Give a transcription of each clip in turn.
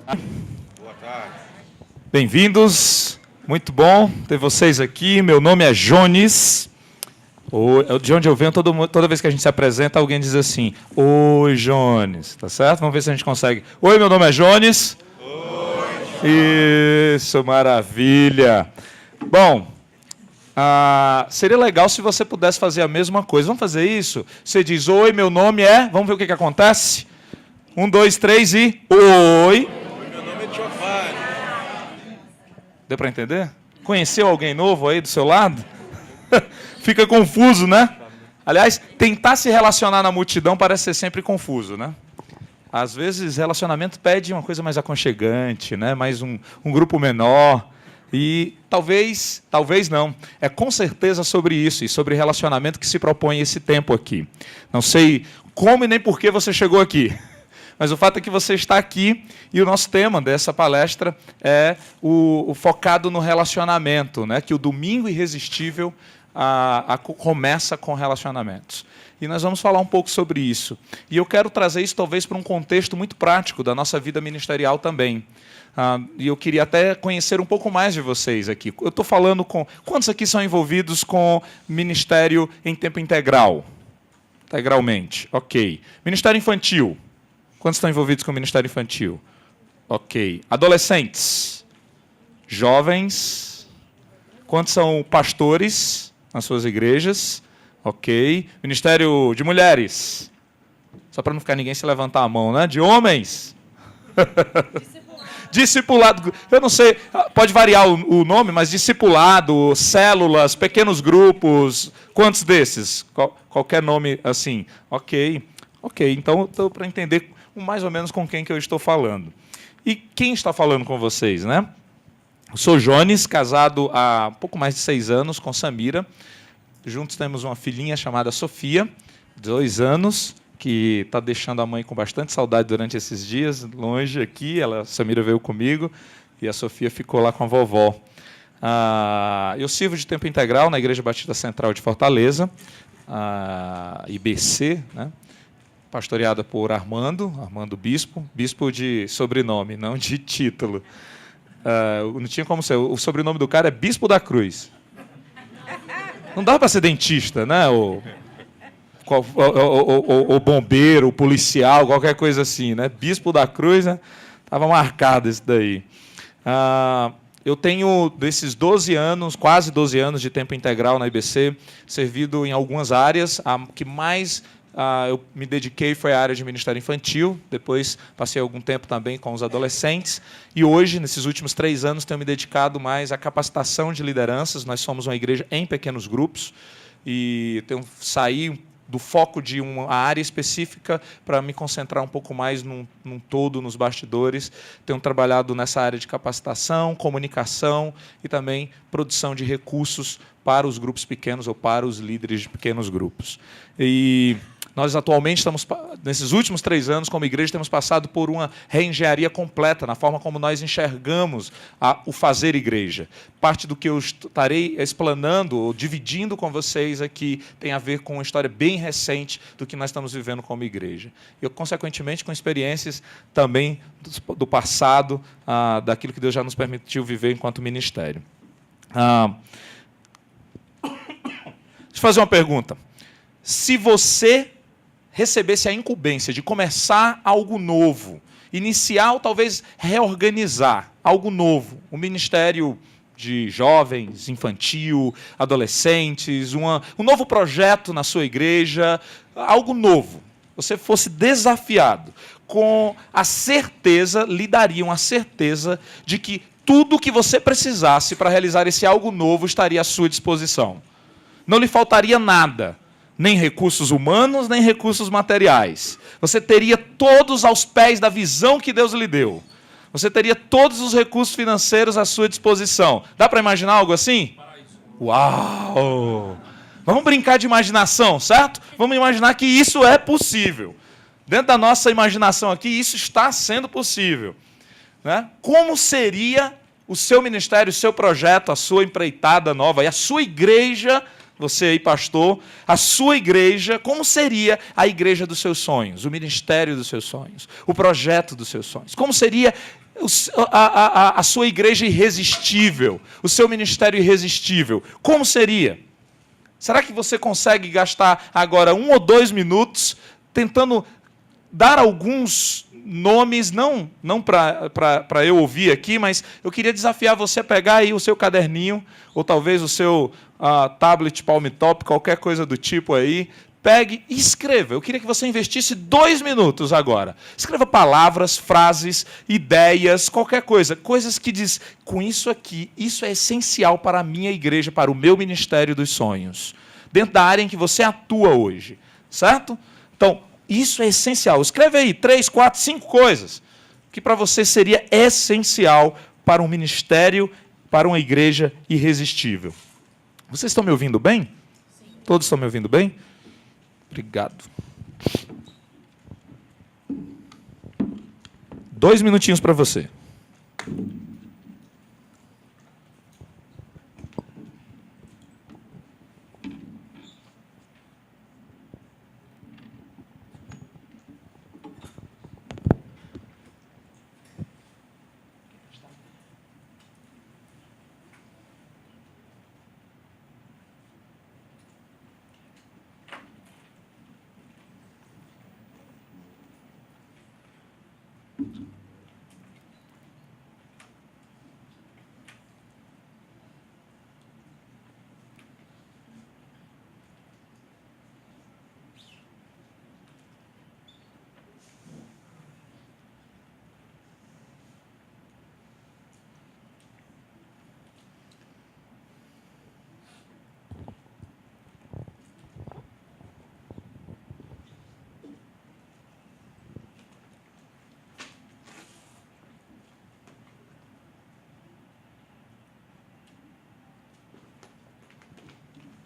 Boa tarde. Bem-vindos, muito bom ter vocês aqui. Meu nome é Jones. De onde eu venho, toda vez que a gente se apresenta, alguém diz assim: Oi, Jones, tá certo? Vamos ver se a gente consegue. Oi, meu nome é Jones. Oi. Isso, maravilha. Bom, seria legal se você pudesse fazer a mesma coisa. Vamos fazer isso? Você diz: Oi, meu nome é... Vamos ver o que acontece? 1, 2, 3 e... Oi. Meu nome é Giovanni. Deu para entender? Conheceu alguém novo aí do seu lado? Fica confuso, né? Aliás, tentar se relacionar na multidão parece ser sempre confuso, né? Às vezes, relacionamento pede uma coisa mais aconchegante, né? Mais um grupo menor. E talvez não. É com certeza sobre isso e sobre relacionamento que se propõe esse tempo aqui. Não sei como e nem por que você chegou aqui. Mas o fato é que você está aqui e o nosso tema dessa palestra é o focado no relacionamento, né? Que o Domingo Irresistível começa com relacionamentos. E nós vamos falar um pouco sobre isso. E eu quero trazer isso talvez para um contexto muito prático da nossa vida ministerial também. E eu queria até conhecer um pouco mais de vocês aqui. Eu estou falando com... Quantos aqui são envolvidos com ministério em tempo integral? Integralmente, ok. Ministério infantil? Quantos estão envolvidos com o ministério infantil? Ok. Adolescentes? Jovens? Quantos são pastores nas suas igrejas? Ok. Ministério de mulheres? Só para não ficar ninguém se levantar a mão, né? De homens? Discipulado. Eu não sei, pode variar o nome, mas discipulado, células, pequenos grupos. Quantos desses? Qualquer nome assim. Ok. Ok. Então, estou para entender mais ou menos com quem que eu estou falando. E quem está falando com vocês, né? Eu sou Jones, casado há pouco mais de 6 anos com Samira. Juntos temos uma filhinha chamada Sofia, 2 anos, que está deixando a mãe com bastante saudade durante esses dias, longe aqui. A Samira veio comigo e a Sofia ficou lá com a vovó. Eu sirvo de tempo integral na Igreja Batista Central de Fortaleza, IBC, né? Pastoreada por Armando bispo de sobrenome, não de título. Não tinha como ser. O sobrenome do cara é Bispo da Cruz. Não dá para ser dentista, né? Ou bombeiro, ou policial, qualquer coisa assim, né? Bispo da Cruz, né? Estava marcado isso daí. Eu tenho, desses 12 anos, quase 12 anos de tempo integral na IBC, servido em algumas áreas. A que mais eu me dediquei foi a área de ministério infantil, depois passei algum tempo também com os adolescentes, e hoje, nesses últimos 3 anos, tenho me dedicado mais à capacitação de lideranças. Nós somos uma igreja em pequenos grupos, e tenho saí do foco de uma área específica para me concentrar um pouco mais num todo, nos bastidores. Tenho trabalhado nessa área de capacitação, comunicação e também produção de recursos para os grupos pequenos ou para os líderes de pequenos grupos. E nós, atualmente, nesses últimos 3 anos, como igreja, temos passado por uma reengenharia completa na forma como nós enxergamos o fazer igreja. Parte do que eu estarei explanando, ou dividindo com vocês aqui, tem a ver com uma história bem recente do que nós estamos vivendo como igreja. E, consequentemente, com experiências também do passado, daquilo que Deus já nos permitiu viver enquanto ministério. Deixa eu fazer uma pergunta. Se você recebesse a incumbência de começar algo novo, iniciar ou talvez reorganizar algo novo, um ministério de jovens, infantil, adolescentes, um novo projeto na sua igreja, algo novo, você fosse desafiado, com a certeza, lhe dariam a certeza de que tudo o que você precisasse para realizar esse algo novo estaria à sua disposição. Não lhe faltaria nada. Nem recursos humanos, nem recursos materiais. Você teria todos aos pés da visão que Deus lhe deu. Você teria todos os recursos financeiros à sua disposição. Dá para imaginar algo assim? Uau! Vamos brincar de imaginação, certo? Vamos imaginar que isso é possível. Dentro da nossa imaginação aqui, isso está sendo possível. Né? Como seria o seu ministério, o seu projeto, a sua empreitada nova, e a sua igreja, você aí, pastor, a sua igreja, como seria a igreja dos seus sonhos, o ministério dos seus sonhos, o projeto dos seus sonhos? Como seria a sua igreja irresistível, o seu ministério irresistível, como seria? Será que você consegue gastar agora 1 ou 2 minutos tentando dar alguns nomes, não para eu ouvir aqui, mas eu queria desafiar você a pegar aí o seu caderninho, ou talvez o seu tablet Palm Top, qualquer coisa do tipo aí, pegue e escreva. Eu queria que você investisse 2 minutos agora. Escreva palavras, frases, ideias, qualquer coisa. Coisas que diz, com isso aqui, isso é essencial para a minha igreja, para o meu ministério dos sonhos. Dentro da área em que você atua hoje. Certo? Então, isso é essencial. Escreve aí 3, 4, 5 coisas que para você seria essencial para um ministério, para uma igreja irresistível. Vocês estão me ouvindo bem? Sim. Todos estão me ouvindo bem? Obrigado. 2 minutinhos para você.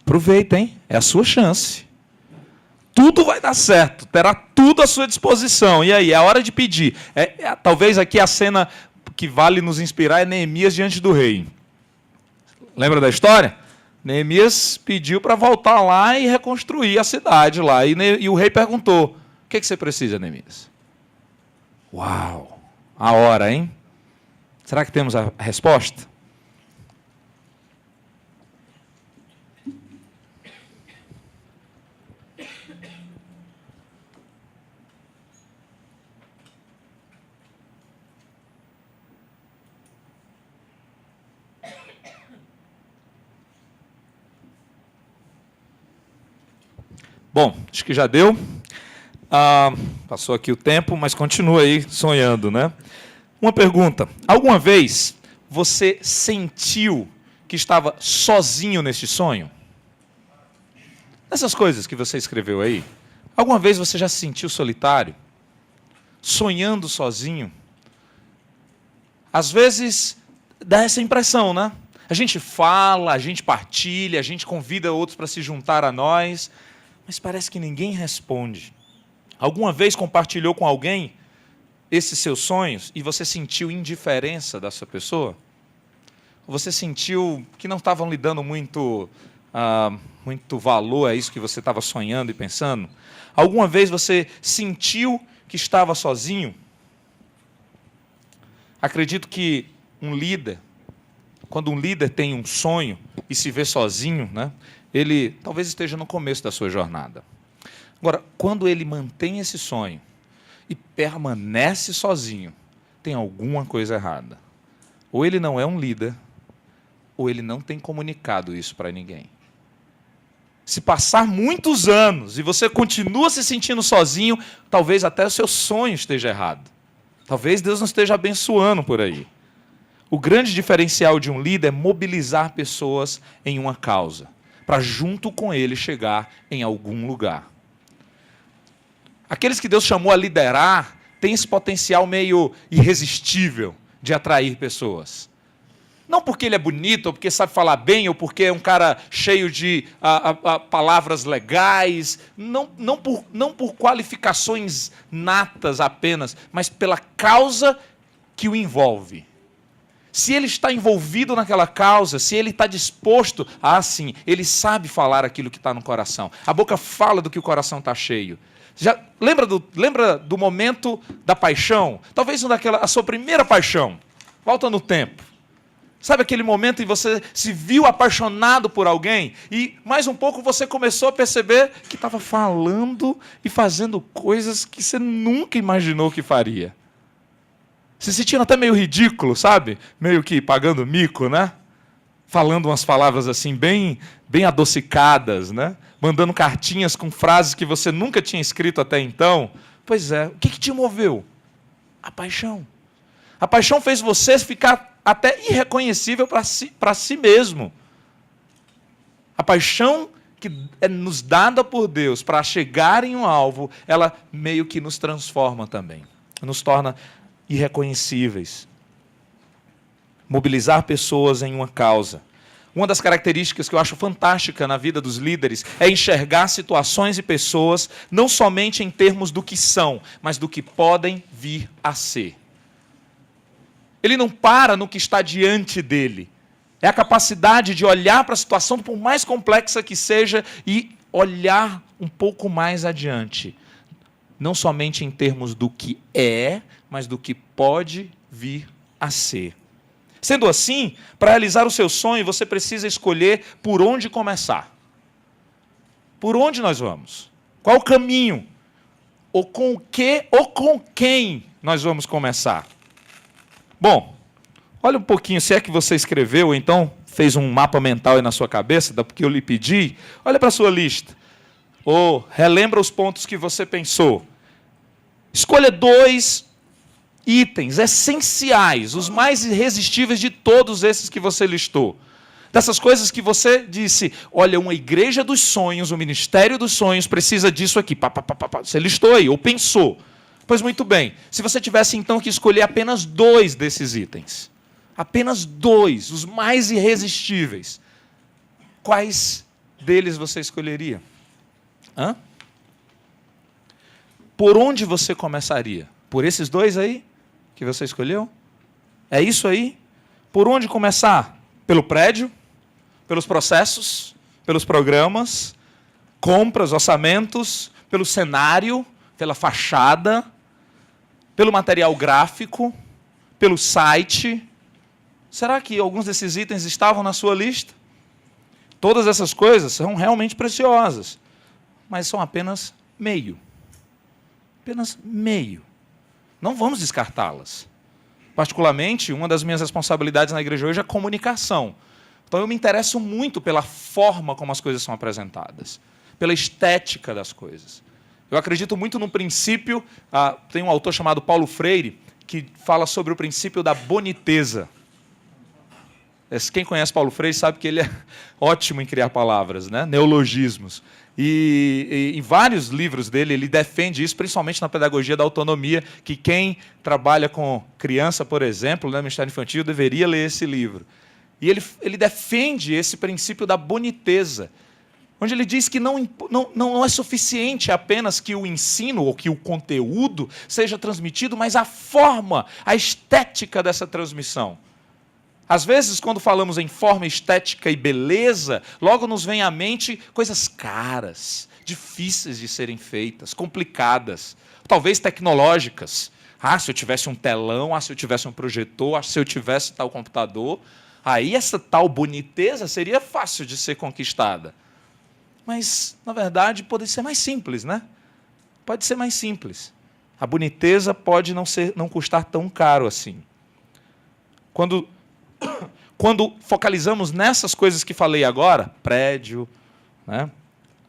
Aproveita, hein? É a sua chance. Tudo vai dar certo, terá tudo à sua disposição. E aí, é a hora de pedir. Talvez aqui a cena que vale nos inspirar é Neemias diante do rei. Lembra da história? Neemias pediu para voltar lá e reconstruir a cidade lá. E o rei perguntou, o que você precisa, Neemias? Uau! A hora, hein? Será que temos a resposta? Bom, acho que já deu. Passou aqui o tempo, mas continua aí sonhando, né? Uma pergunta. Alguma vez você sentiu que estava sozinho neste sonho? Essas coisas que você escreveu aí, alguma vez você já se sentiu solitário? Sonhando sozinho? Às vezes dá essa impressão, né? A gente fala, a gente partilha, a gente convida outros para se juntar a nós, mas parece que ninguém responde. Alguma vez compartilhou com alguém esses seus sonhos e você sentiu indiferença dessa pessoa? Você sentiu que não estavam lhe dando muito valor a isso que você estava sonhando e pensando? Alguma vez você sentiu que estava sozinho? Acredito que quando um líder tem um sonho e se vê sozinho, né, ele talvez esteja no começo da sua jornada. Agora, quando ele mantém esse sonho e permanece sozinho, tem alguma coisa errada. Ou ele não é um líder, ou ele não tem comunicado isso para ninguém. Se passar muitos anos e você continua se sentindo sozinho, talvez até o seu sonho esteja errado. Talvez Deus não esteja abençoando por aí. O grande diferencial de um líder é mobilizar pessoas em uma causa, para junto com ele chegar em algum lugar. Aqueles que Deus chamou a liderar têm esse potencial meio irresistível de atrair pessoas. Não porque ele é bonito, ou porque sabe falar bem, ou porque é um cara cheio de palavras legais, não por qualificações natas apenas, mas pela causa que o envolve. Se ele está envolvido naquela causa, se ele está disposto, sim, ele sabe falar aquilo que está no coração. A boca fala do que o coração está cheio. Lembra do momento da paixão? Talvez a sua primeira paixão. Volta no tempo. Sabe aquele momento em que você se viu apaixonado por alguém e mais um pouco você começou a perceber que estava falando e fazendo coisas que você nunca imaginou que faria. Se sentindo até meio ridículo, sabe? Meio que pagando mico, né? Falando umas palavras assim bem adocicadas, né? Mandando cartinhas com frases que você nunca tinha escrito até então. Pois é, o que te moveu? A paixão. A paixão fez você ficar até irreconhecível para si mesmo. A paixão que é nos dada por Deus para chegar em um alvo, ela meio que nos transforma também. Nos torna irreconhecíveis. Mobilizar pessoas em uma causa. Uma das características que eu acho fantástica na vida dos líderes é enxergar situações e pessoas não somente em termos do que são, mas do que podem vir a ser. Ele não para no que está diante dele. É a capacidade de olhar para a situação, por mais complexa que seja, e olhar um pouco mais adiante. Não somente em termos do que é, mas do que pode vir a ser. Sendo assim, para realizar o seu sonho, você precisa escolher por onde começar. Por onde nós vamos? Qual o caminho? Ou com o que ou com quem nós vamos começar? Bom, olha um pouquinho, se é que você escreveu, ou então fez um mapa mental aí na sua cabeça, porque eu lhe pedi, olha para a sua lista. Ou relembra os pontos que você pensou. Escolha 2 itens essenciais, os mais irresistíveis de todos esses que você listou. Dessas coisas que você disse, olha, uma igreja dos sonhos, um ministério dos sonhos precisa disso aqui. Você listou aí, ou pensou. Pois muito bem, se você tivesse então que escolher apenas 2 desses itens, apenas 2, os mais irresistíveis, quais deles você escolheria? Por onde você começaria? Por esses 2 aí que você escolheu? É isso aí? Por onde começar? Pelo prédio? Pelos processos? Pelos programas? Compras, orçamentos? Pelo cenário? Pela fachada? Pelo material gráfico? Pelo site? Será que alguns desses itens estavam na sua lista? Todas essas coisas são realmente preciosas, mas são apenas meio. Apenas meio. Não vamos descartá-las. Particularmente, uma das minhas responsabilidades na igreja hoje é a comunicação. Então eu me interesso muito pela forma como as coisas são apresentadas, pela estética das coisas. Eu acredito muito no princípio, tem um autor chamado Paulo Freire, que fala sobre o princípio da boniteza. Quem conhece Paulo Freire sabe que ele é ótimo em criar palavras, né? Neologismos. E em vários livros dele, ele defende isso, principalmente na pedagogia da autonomia, que quem trabalha com criança, por exemplo, no Ministério Infantil, deveria ler esse livro. E ele defende esse princípio da boniteza, onde ele diz que não é suficiente apenas que o ensino ou que o conteúdo seja transmitido, mas a forma, a estética dessa transmissão. Às vezes, quando falamos em forma, estética e beleza, logo nos vem à mente coisas caras, difíceis de serem feitas, complicadas, talvez tecnológicas. Se eu tivesse um telão, se eu tivesse um projetor, se eu tivesse tal computador, aí essa tal boniteza seria fácil de ser conquistada. Mas, na verdade, pode ser mais simples, né? Pode ser mais simples. A boniteza pode não custar tão caro assim. Quando focalizamos nessas coisas que falei agora, prédio, né,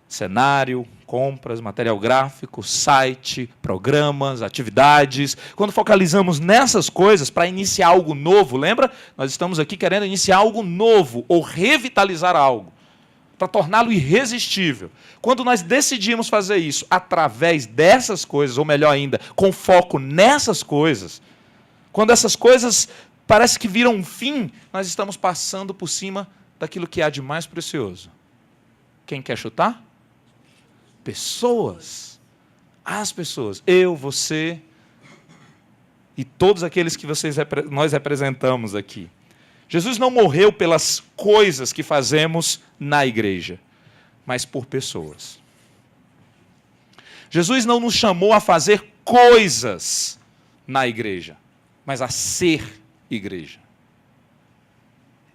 cenário, compras, material gráfico, site, programas, atividades, quando focalizamos nessas coisas para iniciar algo novo, lembra? Nós estamos aqui querendo iniciar algo novo ou revitalizar algo, para torná-lo irresistível. Quando nós decidimos fazer isso através dessas coisas, ou melhor ainda, com foco nessas coisas, quando essas coisas parece que viram um fim, nós estamos passando por cima daquilo que há de mais precioso. Quem quer chutar? Pessoas. As pessoas. Eu, você e todos aqueles que nós representamos aqui. Jesus não morreu pelas coisas que fazemos na igreja, mas por pessoas. Jesus não nos chamou a fazer coisas na igreja, mas a ser igreja.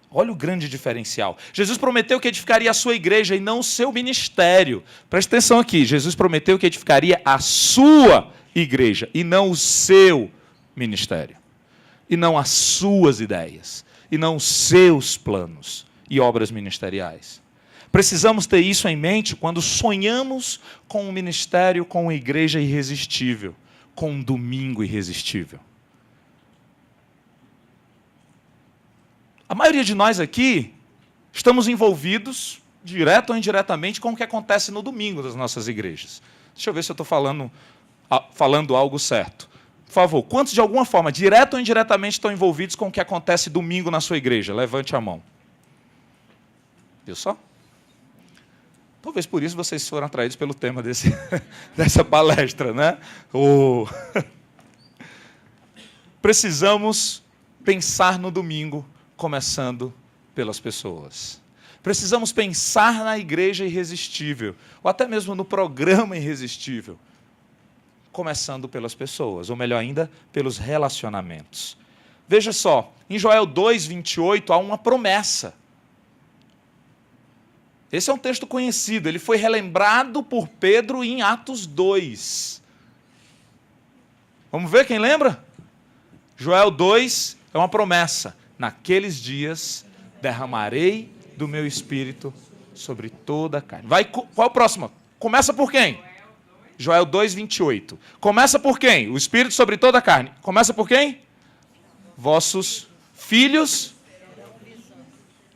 Olha o grande diferencial. Jesus prometeu que edificaria a sua igreja e não o seu ministério. Preste atenção aqui. Jesus prometeu que edificaria a sua igreja e não o seu ministério. E não as suas ideias. E não os seus planos e obras ministeriais. Precisamos ter isso em mente quando sonhamos com um ministério, com uma igreja irresistível, com um domingo irresistível. A maioria de nós aqui estamos envolvidos, direto ou indiretamente, com o que acontece no domingo das nossas igrejas. Deixa eu ver se eu estou falando algo certo. Por favor, quantos de alguma forma, direto ou indiretamente, estão envolvidos com o que acontece domingo na sua igreja? Levante a mão. Viu só? Talvez por isso vocês foram atraídos pelo tema dessa palestra, né? Precisamos pensar no domingo, começando pelas pessoas. Precisamos pensar na igreja irresistível, ou até mesmo no programa irresistível, começando pelas pessoas, ou melhor ainda, pelos relacionamentos. Veja só, em Joel 2:28 há uma promessa. Esse é um texto conhecido, ele foi relembrado por Pedro em Atos 2. Vamos ver quem lembra? Joel 2 é uma promessa. Naqueles dias derramarei do meu espírito sobre toda a carne. Qual é o próximo? Começa por quem? Joel 2:28. Começa por quem? O espírito sobre toda a carne. Começa por quem? Vossos filhos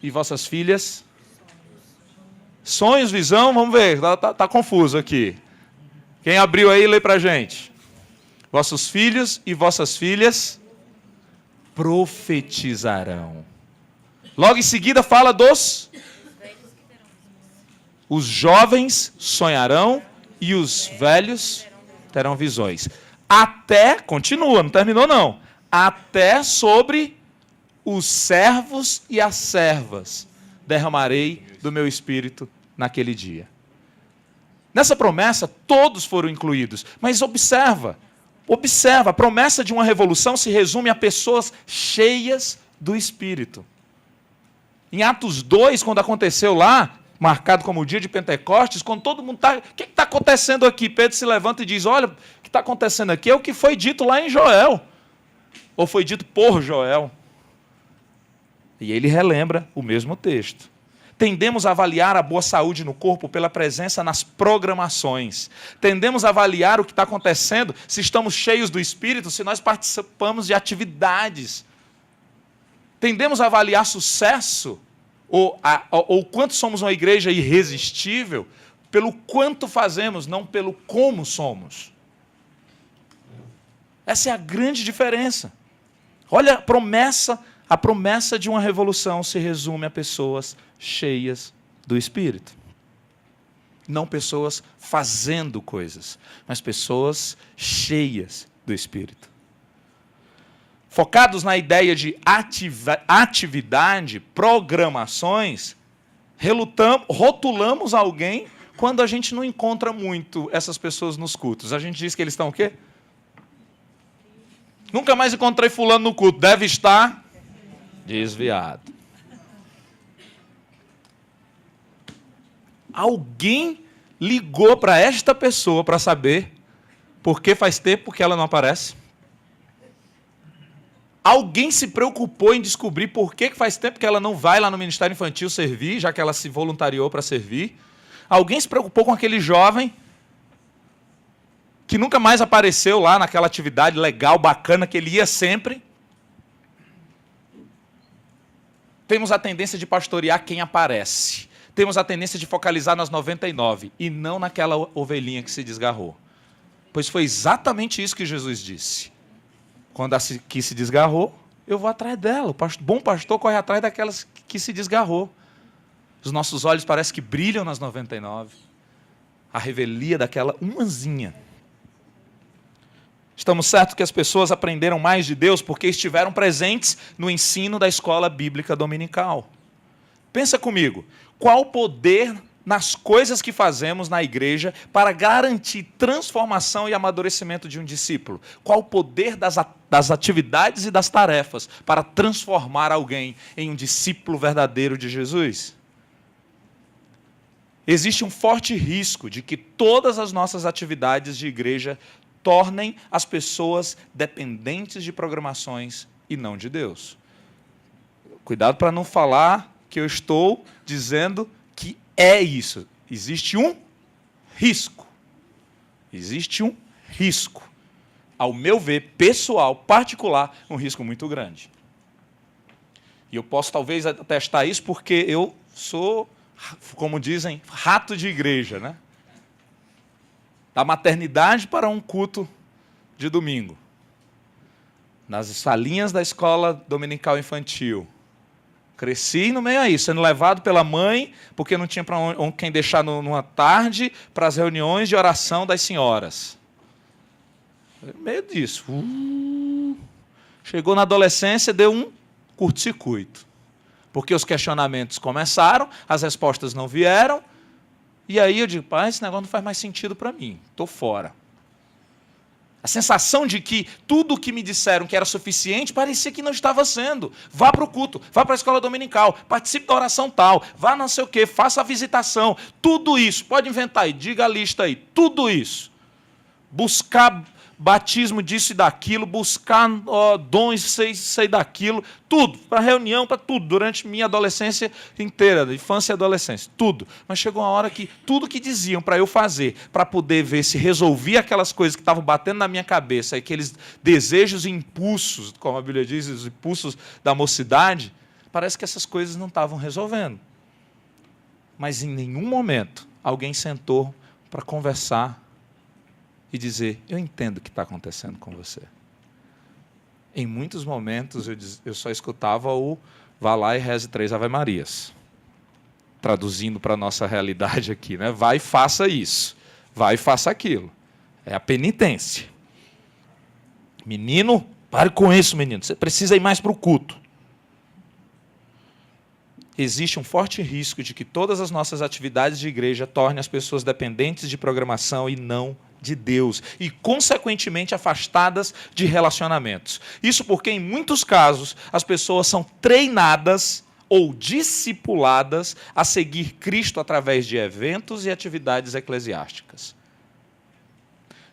e vossas filhas. Sonhos, visão, vamos ver, tá confuso aqui. Quem abriu aí, lê pra gente. Vossos filhos e vossas filhas profetizarão. Logo em seguida fala os jovens sonharão e os velhos terão visões. Até, continua, não terminou não. Até sobre os servos e as servas derramarei do meu espírito naquele dia. Nessa promessa, todos foram incluídos. Mas observa, a promessa de uma revolução se resume a pessoas cheias do Espírito. Em Atos 2, quando aconteceu lá, marcado como o dia de Pentecostes, quando todo mundo está... O que está acontecendo aqui? Pedro se levanta e diz, olha, o que está acontecendo aqui é o que foi dito lá em Joel. Ou foi dito por Joel. E ele relembra o mesmo texto. Tendemos a avaliar a boa saúde no corpo pela presença nas programações. Tendemos a avaliar o que está acontecendo, se estamos cheios do Espírito, se nós participamos de atividades. Tendemos a avaliar sucesso, ou quanto somos uma igreja irresistível, pelo quanto fazemos, não pelo como somos. Essa é a grande diferença. Olha, a promessa de uma revolução se resume a pessoas cheias do Espírito. Não pessoas fazendo coisas, mas pessoas cheias do Espírito. Focados na ideia de atividade, programações, rotulamos alguém quando a gente não encontra muito essas pessoas nos cultos. A gente diz que eles estão o quê? Nunca mais encontrei fulano no culto. Deve estar desviado. Alguém ligou para esta pessoa para saber por que faz tempo que ela não aparece? Alguém se preocupou em descobrir por que faz tempo que ela não vai lá no Ministério Infantil servir, já que ela se voluntariou para servir? Alguém se preocupou com aquele jovem que nunca mais apareceu lá naquela atividade legal, bacana, que ele ia sempre? Temos a tendência de pastorear quem aparece. Temos a tendência de focalizar nas 99 e não naquela ovelhinha que se desgarrou. Pois foi exatamente isso que Jesus disse. Quando a que se desgarrou, eu vou atrás dela. O bom pastor corre atrás daquelas que se desgarrou. Os nossos olhos parecem que brilham nas 99. A revelia daquela umazinha. Estamos certos que as pessoas aprenderam mais de Deus porque estiveram presentes no ensino da escola bíblica dominical. Pensa comigo, qual o poder nas coisas que fazemos na igreja para garantir transformação e amadurecimento de um discípulo? Qual o poder das atividades e das tarefas para transformar alguém em um discípulo verdadeiro de Jesus? Existe um forte risco de que todas as nossas atividades de igreja tornem as pessoas dependentes de programações e não de Deus. Cuidado para não falar que eu estou dizendo que é isso. Existe um risco. Existe um risco. Ao meu ver, pessoal, particular, um risco muito grande. E eu posso talvez atestar isso porque eu sou, como dizem, rato de igreja, né? Da maternidade para um culto de domingo. Nas salinhas da escola dominical infantil. Cresci no meio aí, sendo levado pela mãe, porque não tinha para quem deixar numa tarde, para as reuniões de oração das senhoras. No meio disso. Chegou na adolescência, deu um curto-circuito. Porque os questionamentos começaram, as respostas não vieram, e aí eu digo, pai, esse negócio não faz mais sentido para mim, estou fora. A sensação de que tudo o que me disseram que era suficiente parecia que não estava sendo. Vá para o culto, vá para a escola dominical, participe da oração tal, vá não sei o quê, faça a visitação. Tudo isso, pode inventar aí, diga a lista aí, tudo isso. Buscar batismo disso e daquilo, buscar dons, sei daquilo, tudo, para reunião, para tudo, durante minha adolescência inteira, infância e adolescência, tudo. Mas chegou uma hora que tudo que diziam para eu fazer, para poder ver se resolvia aquelas coisas que estavam batendo na minha cabeça, aqueles desejos e impulsos, como a Bíblia diz, os impulsos da mocidade, parece que essas coisas não estavam resolvendo. Mas em nenhum momento alguém sentou para conversar e dizer, eu entendo o que está acontecendo com você. Em muitos momentos eu só escutava o vá lá e reze 3 Ave-Marias. Traduzindo para a nossa realidade aqui, né? Vai e faça isso. Vai e faça aquilo. É a penitência. Menino, pare com isso, menino. Você precisa ir mais para o culto. Existe um forte risco de que todas as nossas atividades de igreja tornem as pessoas dependentes de programação e não de Deus, e, consequentemente, afastadas de relacionamentos. Isso porque, em muitos casos, as pessoas são treinadas ou discipuladas a seguir Cristo através de eventos e atividades eclesiásticas.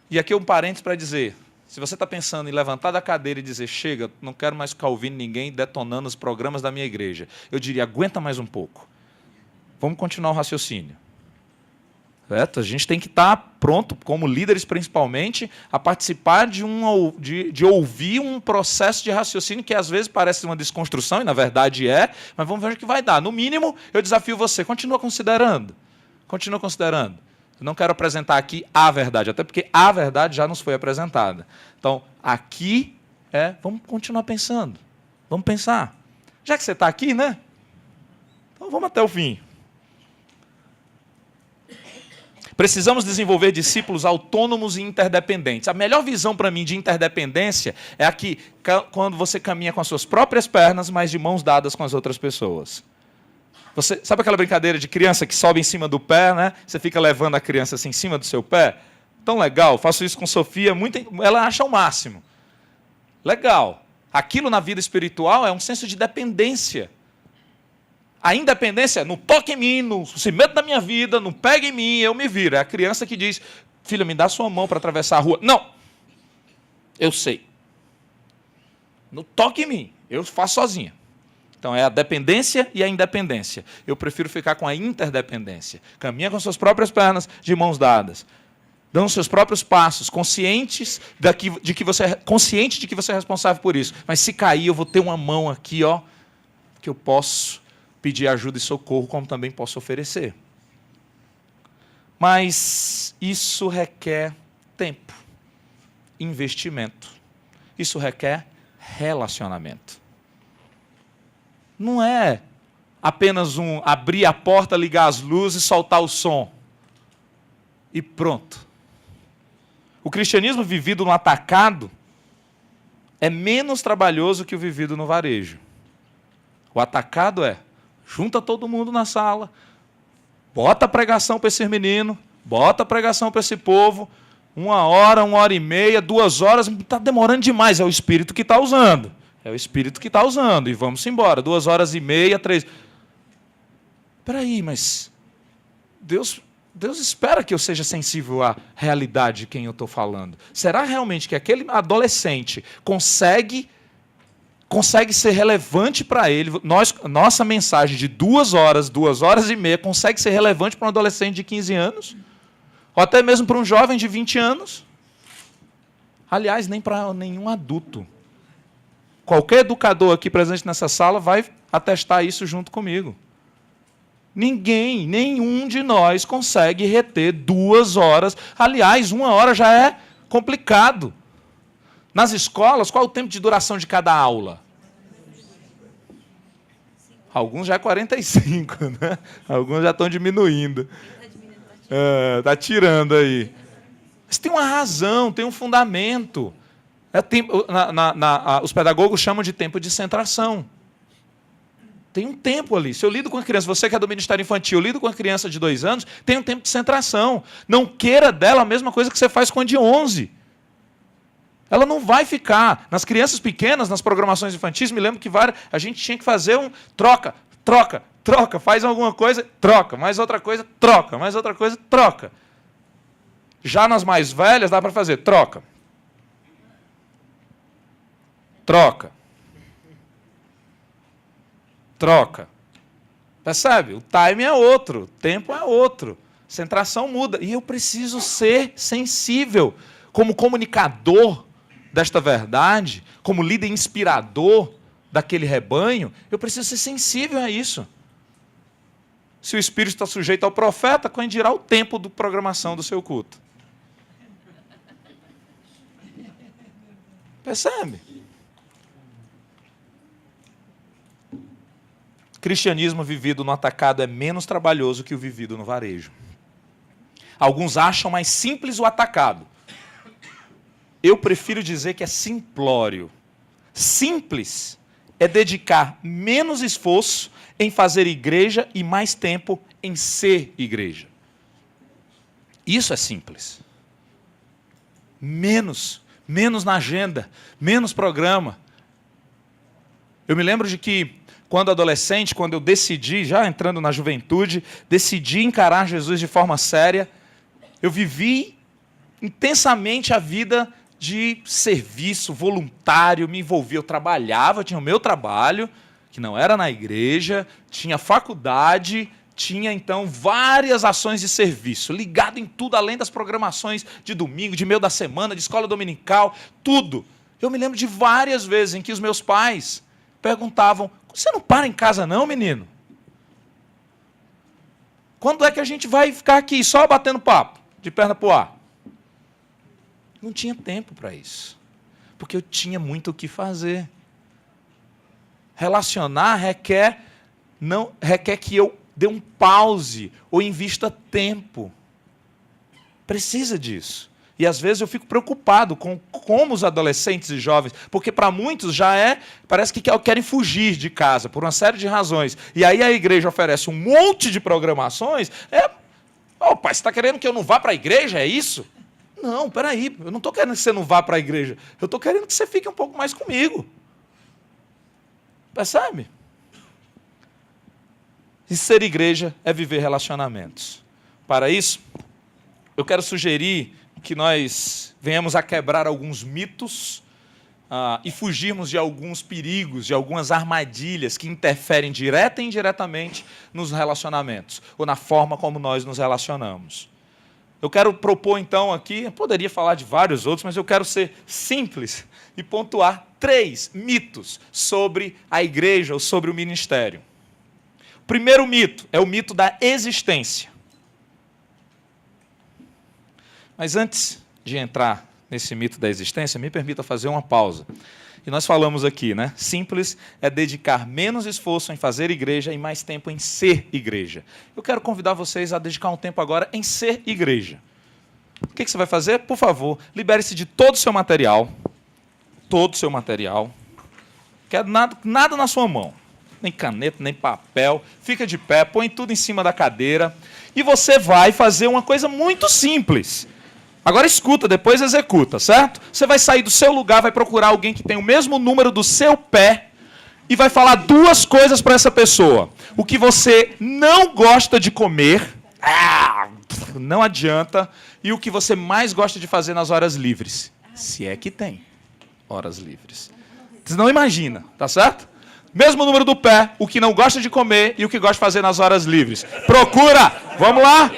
E aqui um parênteses para dizer, se você está pensando em levantar da cadeira e dizer, chega, não quero mais ficar ouvindo ninguém detonando os programas da minha igreja, eu diria, aguenta mais um pouco. Vamos continuar o raciocínio. Certo? A gente tem que estar pronto, como líderes principalmente, a participar de ouvir um processo de raciocínio que às vezes parece uma desconstrução, e na verdade é, mas vamos ver o que vai dar. No mínimo, eu desafio você, continua considerando. Continua considerando. Eu não quero apresentar aqui a verdade, até porque a verdade já nos foi apresentada. Então, aqui vamos continuar pensando. Vamos pensar. Já que você está aqui, né? Então vamos até o fim. Precisamos desenvolver discípulos autônomos e interdependentes. A melhor visão para mim de interdependência é a que quando você caminha com as suas próprias pernas, mas de mãos dadas com as outras pessoas. Você sabe aquela brincadeira de criança que sobe em cima do pé, né? Você fica levando a criança assim em cima do seu pé? Tão legal, faço isso com Sofia, ela acha o máximo. Legal. Aquilo na vida espiritual é um senso de dependência. A independência é, não toque em mim, não se meta na minha vida, não pegue em mim, eu me viro. É a criança que diz, filha, me dá sua mão para atravessar a rua. Não, eu sei. Não toque em mim, eu faço sozinha. Então é a dependência e a independência. Eu prefiro ficar com a interdependência. Caminha com suas próprias pernas, de mãos dadas. Dando seus próprios passos, consciente de que você é responsável por isso. Mas se cair, eu vou ter uma mão aqui, ó, que eu posso pedir ajuda e socorro, como também posso oferecer. Mas isso requer tempo, investimento. Isso requer relacionamento. Não é apenas abrir a porta, ligar as luzes, soltar o som e pronto. O cristianismo vivido no atacado é menos trabalhoso que o vivido no varejo. O atacado junta todo mundo na sala, Bota a pregação para esse menino, bota a pregação para esse povo, 1 hora, 1h30, 2 horas, está demorando demais, é o Espírito que está usando. É o Espírito que está usando, e vamos embora, 2h30, 3. Espera aí, mas Deus espera que eu seja sensível à realidade de quem eu estou falando. Será realmente que aquele adolescente consegue ser relevante para ele? Nossa mensagem de 2 horas, 2h30, consegue ser relevante para um adolescente de 15 anos? Ou até mesmo para um jovem de 20 anos? Aliás, nem para nenhum adulto. Qualquer educador aqui presente nessa sala vai atestar isso junto comigo. Nenhum de nós consegue reter 2 horas. Aliás, 1 hora já é complicado. Nas escolas, qual é o tempo de duração de cada aula? Alguns já é 45, né? Alguns já estão diminuindo. Está tirando aí. Mas tem uma razão, tem um fundamento. Os pedagogos chamam de tempo de centração. Tem um tempo ali. Se eu lido com a criança, você que é do Ministério Infantil, eu lido com a criança de 2 anos, tem um tempo de centração. Não queira dela a mesma coisa que você faz com a de 11. Ela não vai ficar. Nas crianças pequenas, nas programações infantis, me lembro que a gente tinha que fazer um troca, faz alguma coisa, troca, mais outra coisa, troca, mais outra coisa, troca. Já nas mais velhas, dá para fazer troca. Troca. Troca. Percebe? O time é outro, o tempo é outro. Centração muda. E eu preciso ser sensível como comunicador desta verdade, como líder inspirador daquele rebanho, eu preciso ser sensível a isso. Se o Espírito está sujeito ao profeta, quem dirá o tempo de programação do seu culto? Percebe? Cristianismo vivido no atacado é menos trabalhoso que o vivido no varejo. Alguns acham mais simples o atacado. Eu prefiro dizer que é simplório. Simples é dedicar menos esforço em fazer igreja e mais tempo em ser igreja. Isso é simples. Menos na agenda, menos programa. Eu me lembro de que, quando adolescente, quando eu decidi, já entrando na juventude, decidi encarar Jesus de forma séria, eu vivi intensamente a vida de serviço voluntário, me envolvia, eu trabalhava, tinha o meu trabalho, que não era na igreja, tinha faculdade, tinha então várias ações de serviço, ligado em tudo, além das programações de domingo, de meio da semana, de escola dominical, tudo. Eu me lembro de várias vezes em que os meus pais perguntavam: você não para em casa não, menino? Quando é que a gente vai ficar aqui só batendo papo, de perna pro ar? Não tinha tempo para isso, porque eu tinha muito o que fazer. Relacionar requer que eu dê um pause ou invista tempo. Precisa disso. E às vezes eu fico preocupado com como os adolescentes e jovens, porque para muitos parece que querem fugir de casa por uma série de razões. E aí a igreja oferece um monte de programações. Pai, você está querendo que eu não vá para a igreja? É isso? Não, peraí, eu não estou querendo que você não vá para a igreja. Eu estou querendo que você fique um pouco mais comigo. Percebe? E ser igreja é viver relacionamentos. Para isso, eu quero sugerir que nós venhamos a quebrar alguns mitos e fugirmos de alguns perigos, de algumas armadilhas que interferem direta e indiretamente nos relacionamentos, ou na forma como nós nos relacionamos. Eu quero propor, então, aqui, eu poderia falar de vários outros, mas eu quero ser simples e pontuar 3 mitos sobre a igreja ou sobre o ministério. O primeiro mito é o mito da existência. Mas antes de entrar nesse mito da existência, me permita fazer uma pausa. E nós falamos aqui, né? Simples é dedicar menos esforço em fazer igreja e mais tempo em ser igreja. Eu quero convidar vocês a dedicar um tempo agora em ser igreja. O que você vai fazer? Por favor, libere-se de todo o seu material. Todo o seu material. Quero nada na sua mão. nem caneta, nem papel. Fica de pé, põe tudo em cima da cadeira. E você vai fazer uma coisa muito simples. Agora escuta, depois executa, certo? Você vai sair do seu lugar, vai procurar alguém que tem o mesmo número do seu pé e vai falar duas coisas para essa pessoa. O que você não gosta de comer, não adianta, e o que você mais gosta de fazer nas horas livres. Se é que tem horas livres. Você não imagina, tá certo? Mesmo número do pé, o que não gosta de comer e o que gosta de fazer nas horas livres. Procura! Vamos lá?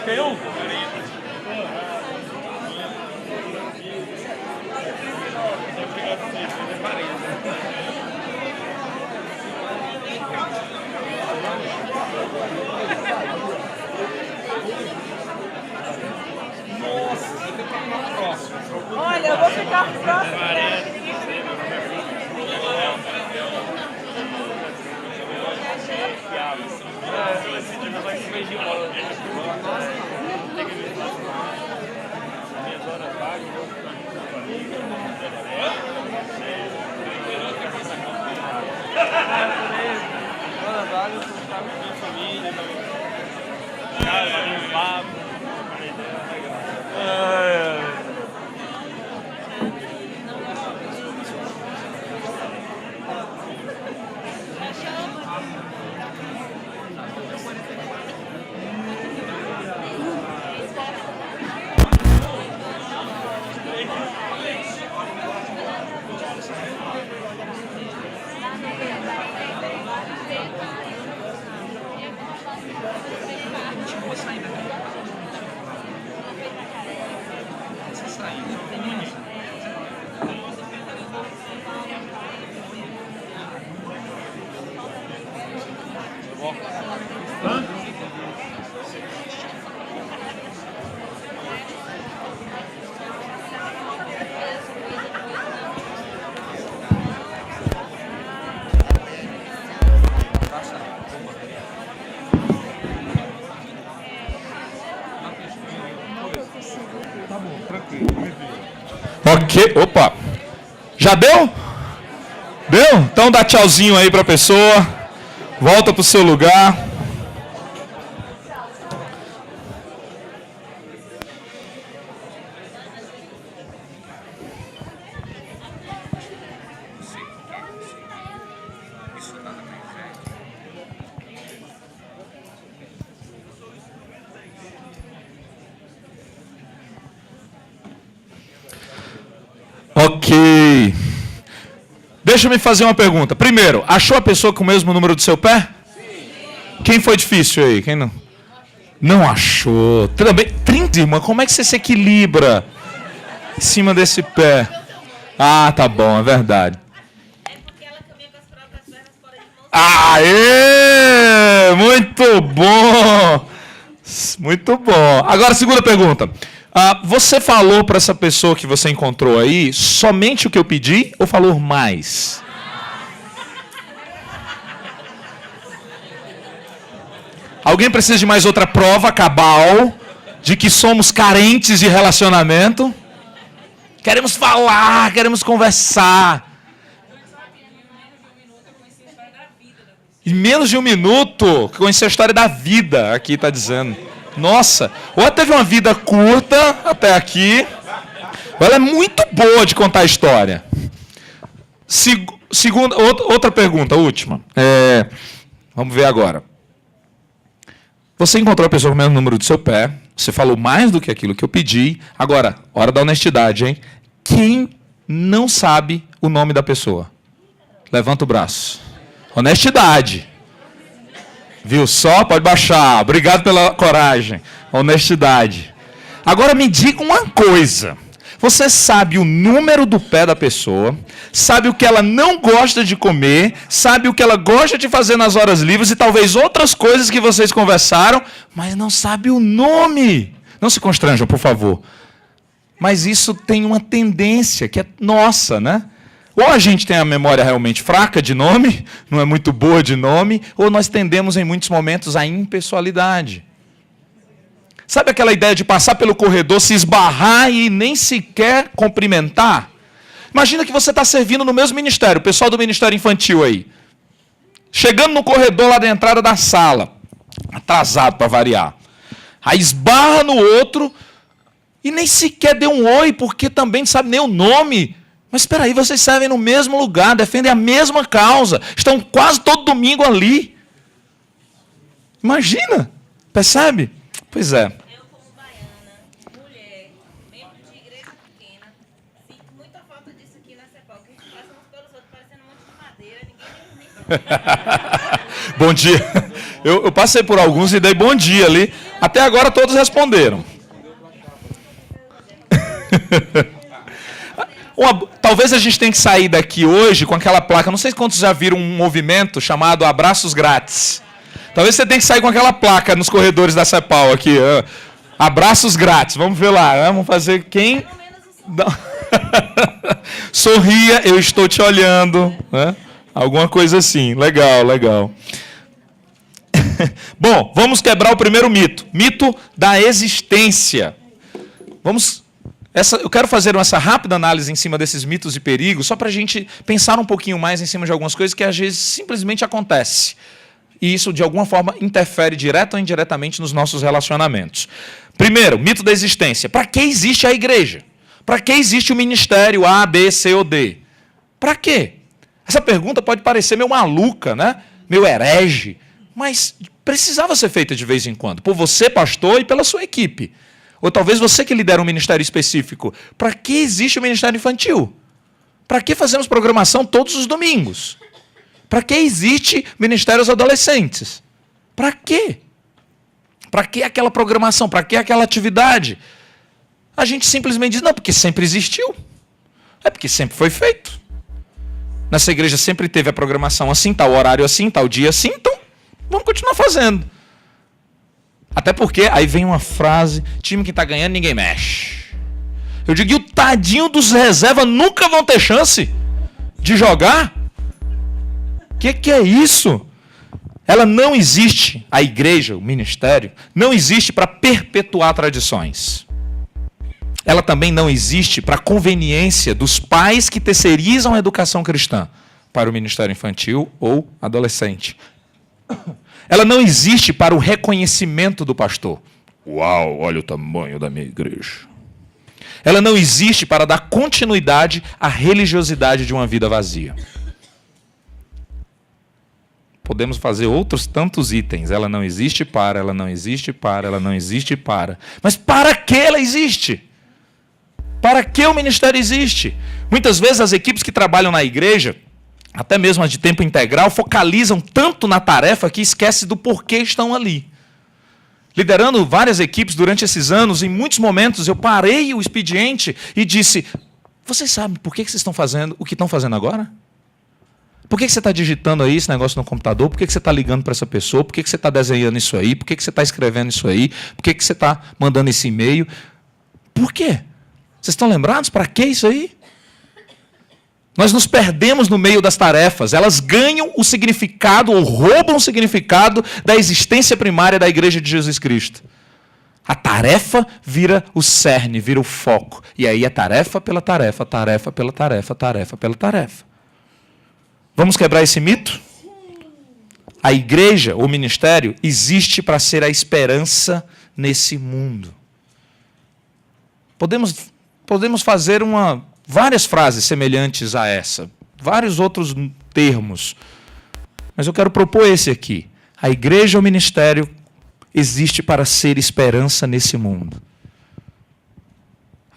Tem um? Olha, eu vou ficar próximo. Ok, opa. Já deu? Deu? Então dá tchauzinho aí pra pessoa. Volta pro seu lugar. Ok. Deixa eu me fazer uma pergunta. Primeiro, achou a pessoa com o mesmo número do seu pé? Sim. Quem foi difícil aí? Quem não? Não achou. Também, 30, irmã, como é que você se equilibra em cima desse pé? Ah, tá bom, é verdade. É porque ela caminha com as próprias pernas fora de mão. Aê! Muito bom! Muito bom. Agora, segunda pergunta. Você falou para essa pessoa que você encontrou aí somente o que eu pedi ou falou mais? Alguém precisa de mais outra prova cabal de que somos carentes de relacionamento? Queremos falar, queremos conversar. Em menos de um minuto, conheci a história da vida, aqui está dizendo. Nossa, ou ela teve uma vida curta até aqui, ou ela é muito boa de contar a história. Segunda, outra pergunta, última. Vamos ver agora. Você encontrou a pessoa com o mesmo número do seu pé, você falou mais do que aquilo que eu pedi. Agora, hora da honestidade, hein? Quem não sabe o nome da pessoa? Levanta o braço. Honestidade. Viu só? Pode baixar. Obrigado pela coragem. Honestidade. Agora me diga uma coisa. Você sabe o número do pé da pessoa, sabe o que ela não gosta de comer, sabe o que ela gosta de fazer nas horas livres e talvez outras coisas que vocês conversaram, mas não sabe o nome. Não se constranjam, por favor. Mas isso tem uma tendência que é nossa, né? Ou a gente tem a memória realmente fraca de nome, não é muito boa de nome, ou nós tendemos em muitos momentos à impessoalidade. Sabe aquela ideia de passar pelo corredor, se esbarrar e nem sequer cumprimentar? Imagina que você está servindo no mesmo ministério, o pessoal do Ministério Infantil aí. Chegando no corredor lá da entrada da sala, atrasado para variar. Aí esbarra no outro e nem sequer deu um oi, porque também não sabe nem o nome. Mas espera aí, vocês servem no mesmo lugar, defendem a mesma causa, estão quase todo domingo ali. Imagina, percebe? Pois é. Eu, como baiana, mulher, membro de igreja pequena, sinto muita falta disso aqui na CEPAL, que a gente passa uns pelos outros parecendo um monte de madeira, ninguém nem Bom dia. Eu passei por alguns e dei bom dia ali. Até agora todos responderam. Talvez a gente tenha que sair daqui hoje com aquela placa. Não sei quantos já viram um movimento chamado Abraços Grátis. Talvez você tenha que sair com aquela placa nos corredores da CEPAL aqui. Abraços grátis. Vamos ver lá. Vamos fazer quem... Sorria, eu estou te olhando. Né? Alguma coisa assim. Legal, legal. Bom, vamos quebrar o primeiro mito. Mito da existência. Eu quero fazer essa rápida análise em cima desses mitos e perigos, só para a gente pensar um pouquinho mais em cima de algumas coisas que às vezes simplesmente acontece. E isso, de alguma forma, interfere direta ou indiretamente nos nossos relacionamentos. Primeiro, mito da existência. Para que existe a igreja? Para que existe o ministério A, B, C ou D? Para quê? Essa pergunta pode parecer meio maluca, né? Meio herege, mas precisava ser feita de vez em quando, por você, pastor, e pela sua equipe. Ou talvez você que lidera um ministério específico. Para que existe o ministério infantil? Para que fazemos programação todos os domingos? Para que existe ministério aos adolescentes? Para quê? Para que aquela programação? Para que aquela atividade? A gente simplesmente diz, não, porque sempre existiu. É porque sempre foi feito. Nessa igreja sempre teve a programação assim, tal horário assim, tal dia assim, então vamos continuar fazendo. Até porque aí vem uma frase, time que está ganhando ninguém mexe. Eu digo, e o tadinho dos reservas nunca vão ter chance de jogar? Que é isso? Ela não existe, a igreja, o ministério, não existe para perpetuar tradições. Ela também não existe para conveniência dos pais que terceirizam a educação cristã para o ministério infantil ou adolescente. Ela não existe para o reconhecimento do pastor. Uau, olha o tamanho da minha igreja. Ela não existe para dar continuidade à religiosidade de uma vida vazia. Podemos fazer outros tantos itens. Ela não existe para, ela não existe para, ela não existe para. Mas para que ela existe? Para que o ministério existe? Muitas vezes as equipes que trabalham na igreja, até mesmo as de tempo integral, focalizam tanto na tarefa que esquecem do porquê estão ali. Liderando várias equipes durante esses anos, em muitos momentos eu parei o expediente e disse, vocês sabem por que vocês estão fazendo o que estão fazendo agora? Por que você está digitando aí esse negócio no computador? Por que você está ligando para essa pessoa? Por que você está desenhando isso aí? Por que você está escrevendo isso aí? Por que você está mandando esse e-mail? Por quê? Vocês estão lembrados? Para que isso aí? Nós nos perdemos no meio das tarefas. Elas ganham o significado ou roubam o significado da existência primária da Igreja de Jesus Cristo. A tarefa vira o cerne, vira o foco. E aí é tarefa pela tarefa, tarefa pela tarefa, tarefa pela tarefa. Vamos quebrar esse mito? A igreja, o ministério, existe para ser a esperança nesse mundo. Podemos fazer várias frases semelhantes a essa, vários outros termos. Mas eu quero propor esse aqui. A igreja, o ministério, existe para ser esperança nesse mundo.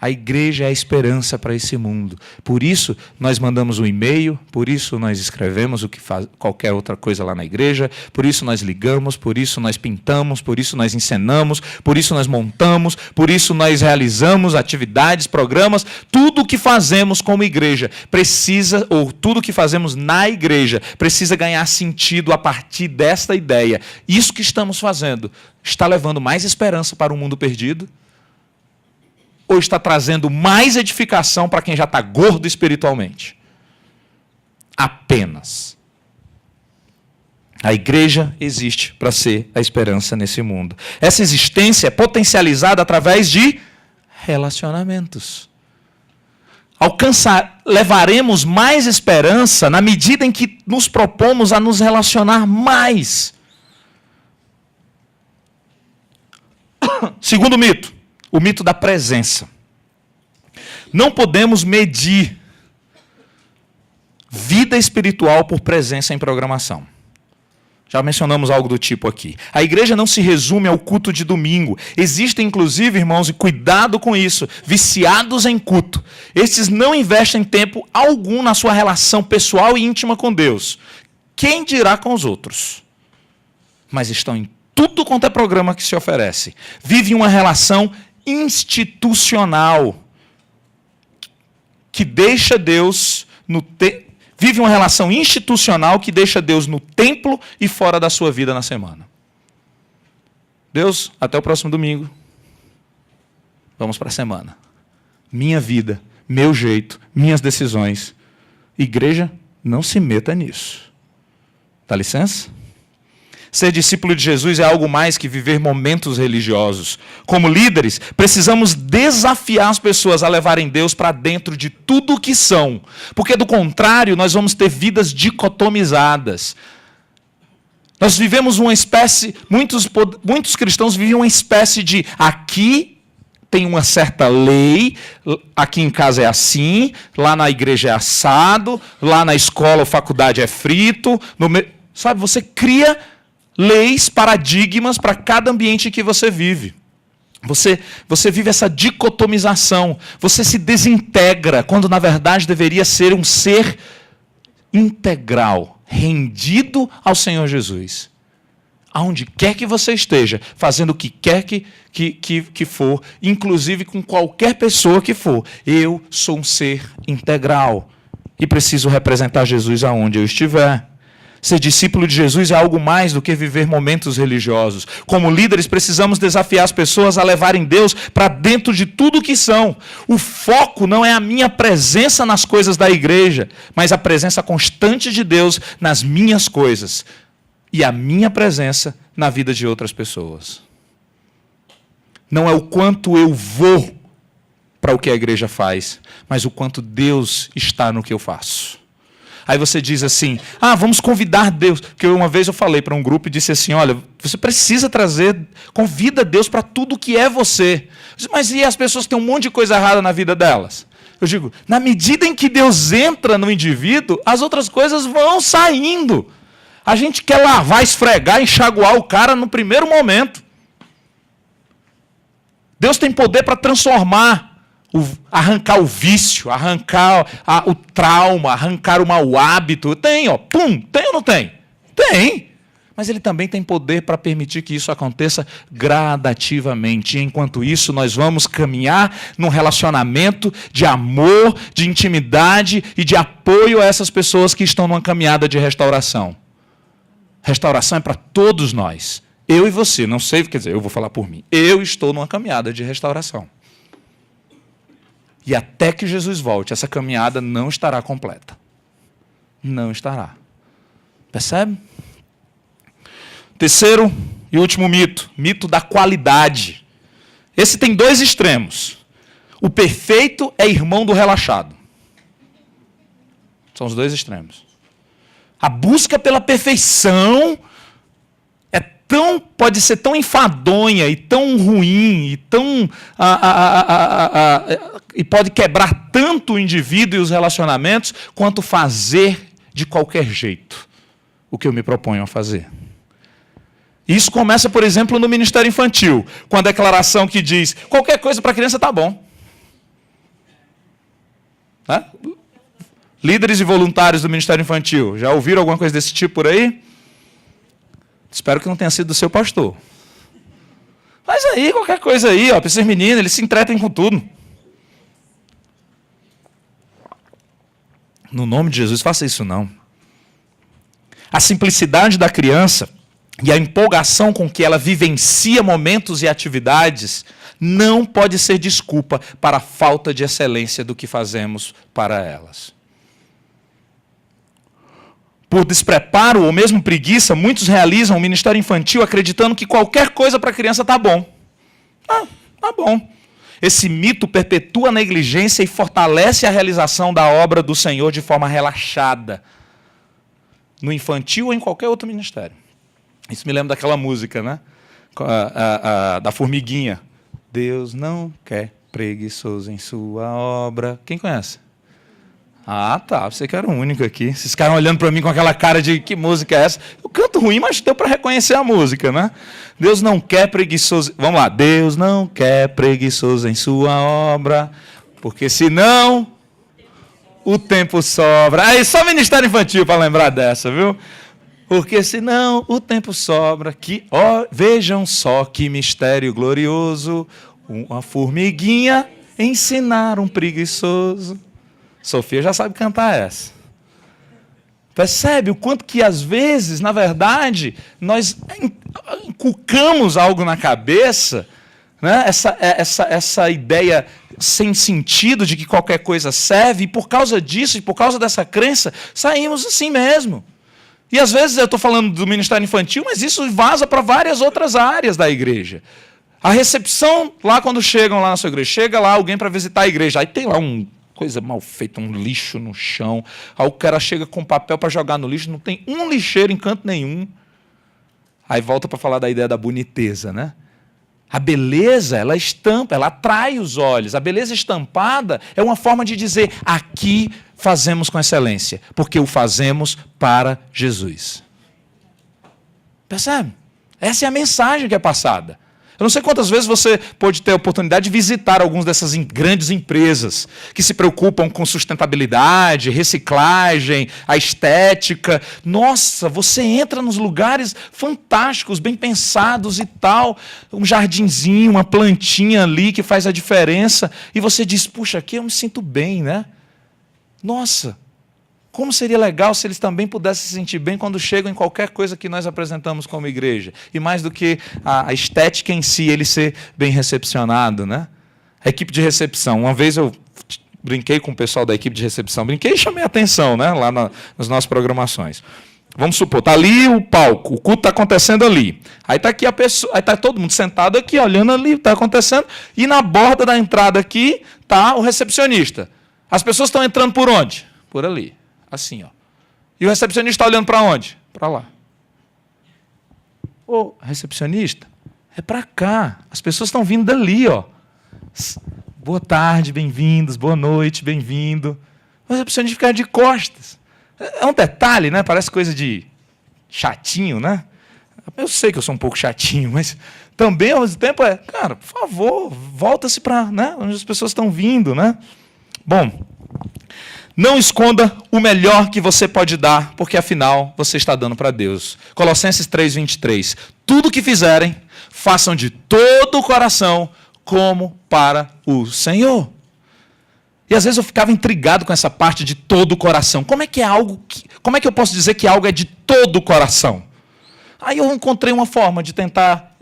A igreja é a esperança para esse mundo. Por isso, nós mandamos um e-mail, por isso nós escrevemos qualquer outra coisa lá na igreja, por isso nós ligamos, por isso nós pintamos, por isso nós encenamos, por isso nós montamos, por isso nós realizamos atividades, programas. Tudo o que fazemos como igreja precisa, ou tudo o que fazemos na igreja, precisa ganhar sentido a partir desta ideia. Isso que estamos fazendo está levando mais esperança para o mundo perdido? Ou está trazendo mais edificação para quem já está gordo espiritualmente? Apenas. A igreja existe para ser a esperança nesse mundo. Essa existência é potencializada através de relacionamentos. Levaremos mais esperança na medida em que nos propomos a nos relacionar mais. Segundo mito, o mito da presença. Não podemos medir vida espiritual por presença em programação. Já mencionamos algo do tipo aqui. A igreja não se resume ao culto de domingo. Existem, inclusive, irmãos, e cuidado com isso, viciados em culto. Estes não investem tempo algum na sua relação pessoal e íntima com Deus. Quem dirá com os outros? Mas estão em tudo quanto é programa que se oferece. Vive uma relação institucional que deixa Deus vive uma relação institucional que deixa Deus no templo e fora da sua vida na semana. Deus, até o próximo domingo. Vamos para a semana. Minha vida, meu jeito, minhas decisões. Igreja, não se meta nisso. Dá licença? Ser discípulo de Jesus é algo mais que viver momentos religiosos. Como líderes, precisamos desafiar as pessoas a levarem Deus para dentro de tudo o que são. Porque, do contrário, nós vamos ter vidas dicotomizadas. Nós vivemos uma espécie, muitos cristãos vivem uma espécie de aqui tem uma certa lei, aqui em casa é assim, lá na igreja é assado, lá na escola ou faculdade é frito. Sabe, você cria leis, paradigmas para cada ambiente que você vive. Você vive essa dicotomização. Você se desintegra, quando na verdade deveria ser um ser integral, rendido ao Senhor Jesus. Aonde quer que você esteja, fazendo o que quer que for, inclusive com qualquer pessoa que for. Eu sou um ser integral e preciso representar Jesus aonde eu estiver. Ser discípulo de Jesus é algo mais do que viver momentos religiosos. Como líderes, precisamos desafiar as pessoas a levarem Deus para dentro de tudo o que são. O foco não é a minha presença nas coisas da igreja, mas a presença constante de Deus nas minhas coisas e a minha presença na vida de outras pessoas. Não é o quanto eu vou para o que a igreja faz, mas o quanto Deus está no que eu faço. Aí você diz assim, vamos convidar Deus. Porque uma vez eu falei para um grupo e disse assim, olha, você precisa convida Deus para tudo que é você. Mas e as pessoas que têm um monte de coisa errada na vida delas? Eu digo, na medida em que Deus entra no indivíduo, as outras coisas vão saindo. A gente quer lavar, esfregar, enxaguar o cara no primeiro momento. Deus tem poder para transformar, arrancar o vício, arrancar o trauma, arrancar o mau hábito. Tem, tem ou não tem? Tem. Mas ele também tem poder para permitir que isso aconteça gradativamente. E enquanto isso, nós vamos caminhar num relacionamento de amor, de intimidade e de apoio a essas pessoas que estão numa caminhada de restauração. Restauração é para todos nós. Eu e você, não sei, quer dizer, eu vou falar por mim. Eu estou numa caminhada de restauração. E até que Jesus volte, essa caminhada não estará completa. Não estará. Percebe? Terceiro e último mito. Mito da qualidade. Esse tem dois extremos. O perfeito é irmão do relaxado. São os dois extremos. A busca pela perfeição pode ser tão enfadonha e tão ruim e tão e pode quebrar tanto o indivíduo e os relacionamentos quanto fazer de qualquer jeito o que eu me proponho a fazer. Isso começa, por exemplo, no ministério infantil, com a declaração que diz: qualquer coisa para a criança está bom. Né? Líderes e voluntários do Ministério Infantil, já ouviram alguma coisa desse tipo por aí? Espero que não tenha sido do seu pastor. Mas aí, qualquer coisa aí, ó, para esses meninos, eles se entretem com tudo. No nome de Jesus, faça isso não. A simplicidade da criança e a empolgação com que ela vivencia momentos e atividades não pode ser desculpa para a falta de excelência do que fazemos para elas. Por despreparo ou mesmo preguiça, muitos realizam o ministério infantil acreditando que qualquer coisa para a criança está bom. Tá bom. Esse mito perpetua a negligência e fortalece a realização da obra do Senhor de forma relaxada, no infantil ou em qualquer outro ministério. Isso me lembra daquela música, né? Da formiguinha. Deus não quer preguiçoso em sua obra. Quem conhece? Ah, tá. Você que era o único aqui. Vocês ficaram olhando para mim com aquela cara de que música é essa? Eu canto ruim, mas deu para reconhecer a música, né? Deus não quer preguiçoso. Vamos lá. Deus não quer preguiçoso em sua obra, porque senão o tempo sobra. Aí só Ministério Infantil para lembrar dessa, viu? Porque senão o tempo sobra. Vejam só que mistério glorioso. Uma formiguinha ensinar um preguiçoso. Sofia já sabe cantar essa. Percebe o quanto que, às vezes, na verdade, nós inculcamos algo na cabeça, né? Essa ideia sem sentido de que qualquer coisa serve, e por causa disso, e por causa dessa crença, saímos assim mesmo. E, às vezes, eu estou falando do ministério infantil, mas isso vaza para várias outras áreas da igreja. A recepção, lá quando chegam lá na sua igreja, chega lá alguém para visitar a igreja, aí tem lá coisa mal feita, um lixo no chão. Aí o cara chega com papel para jogar no lixo, não tem um lixeiro em canto nenhum. Aí volta para falar da ideia da boniteza, né? A beleza, ela estampa, ela atrai os olhos. A beleza estampada é uma forma de dizer, aqui fazemos com excelência, porque o fazemos para Jesus. Percebe? Essa é a mensagem que é passada. Eu não sei quantas vezes você pode ter a oportunidade de visitar algumas dessas grandes empresas que se preocupam com sustentabilidade, reciclagem, a estética. Nossa, você entra nos lugares fantásticos, bem pensados e tal, um jardinzinho, uma plantinha ali que faz a diferença, e você diz, puxa, aqui eu me sinto bem, né? Nossa, como seria legal se eles também pudessem se sentir bem quando chegam em qualquer coisa que nós apresentamos como igreja. E mais do que a estética em si, ele ser bem recepcionado, né? A equipe de recepção. Uma vez eu brinquei com o pessoal da equipe de recepção, brinquei e chamei a atenção, né? Lá nas nossas programações. Vamos supor, está ali o palco, o culto está acontecendo ali. Aí está aqui a pessoa, aí está todo mundo sentado aqui, olhando ali, está acontecendo, e na borda da entrada aqui está o recepcionista. As pessoas estão entrando por onde? Por ali. Assim, ó. E o recepcionista está olhando para onde? Para lá. Ô, recepcionista, é para cá. As pessoas estão vindo dali, ó. Boa tarde, bem-vindos. Boa noite, bem-vindo. O recepcionista fica de costas. É um detalhe, né? Parece coisa de chatinho, né? Eu sei que eu sou um pouco chatinho, mas também, ao mesmo tempo, cara, por favor, volta-se para, né, onde as pessoas estão vindo, né? Bom, não esconda o melhor que você pode dar, porque afinal você está dando para Deus. Colossenses 3:23. Tudo que fizerem, façam de todo o coração, como para o Senhor. E às vezes eu ficava intrigado com essa parte de todo o coração. Como é que eu posso dizer que algo é de todo o coração? Aí eu encontrei uma forma de tentar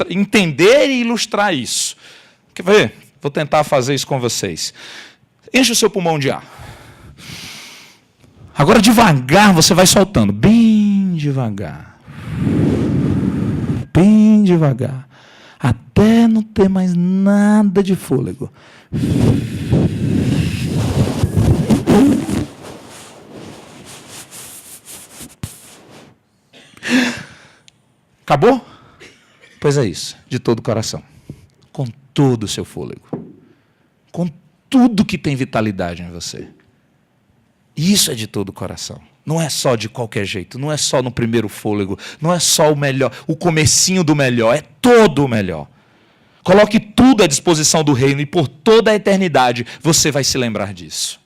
entender e ilustrar isso. Quer ver? Vou tentar fazer isso com vocês. Enche o seu pulmão de ar. Agora devagar você vai soltando. Bem devagar. Bem devagar. Até não ter mais nada de fôlego. Acabou? Pois é isso. De todo o coração. Com todo o seu fôlego. Com tudo que tem vitalidade em você. Isso é de todo o coração. Não é só de qualquer jeito. Não é só no primeiro fôlego. Não é só o melhor. O comecinho do melhor. É todo o melhor. Coloque tudo tudo à disposição do reino e por toda a eternidade você vai se lembrar disso.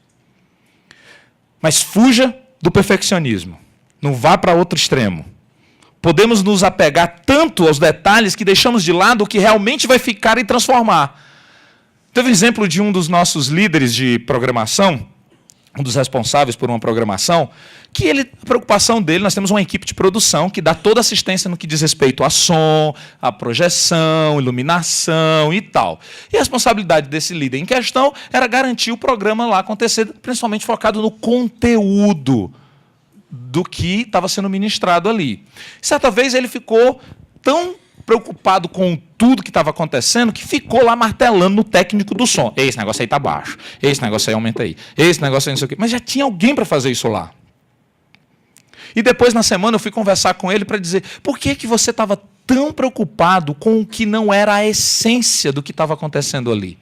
Mas fuja do perfeccionismo. Não vá para outro extremo. Podemos nos apegar tanto aos detalhes que deixamos de lado o que realmente vai ficar e transformar. Teve um exemplo de um dos nossos líderes de programação, um dos responsáveis por uma programação, que a preocupação dele, nós temos uma equipe de produção que dá toda assistência no que diz respeito a som, a projeção, iluminação e tal. E a responsabilidade desse líder em questão era garantir o programa lá acontecer, principalmente focado no conteúdo do que estava sendo ministrado ali. Certa vez ele ficou tão preocupado com tudo que estava acontecendo que ficou lá martelando no técnico do som. Esse negócio aí está baixo, esse negócio aí aumenta aí, esse negócio aí não sei o quê. Mas já tinha alguém para fazer isso lá. E depois, na semana, eu fui conversar com ele para dizer por que você estava tão preocupado com o que não era a essência do que estava acontecendo ali.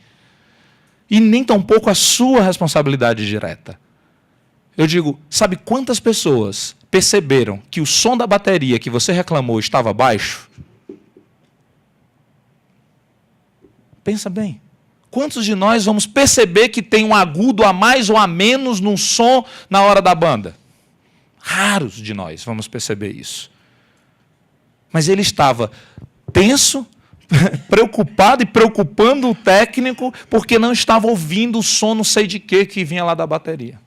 E nem tampouco a sua responsabilidade direta. Eu digo, sabe quantas pessoas perceberam que o som da bateria que você reclamou estava baixo? Pensa bem. Quantos de nós vamos perceber que tem um agudo a mais ou a menos num som na hora da banda? Raros de nós vamos perceber isso. Mas ele estava tenso, preocupado e preocupando o técnico porque não estava ouvindo o som não sei de quê que vinha lá da bateria.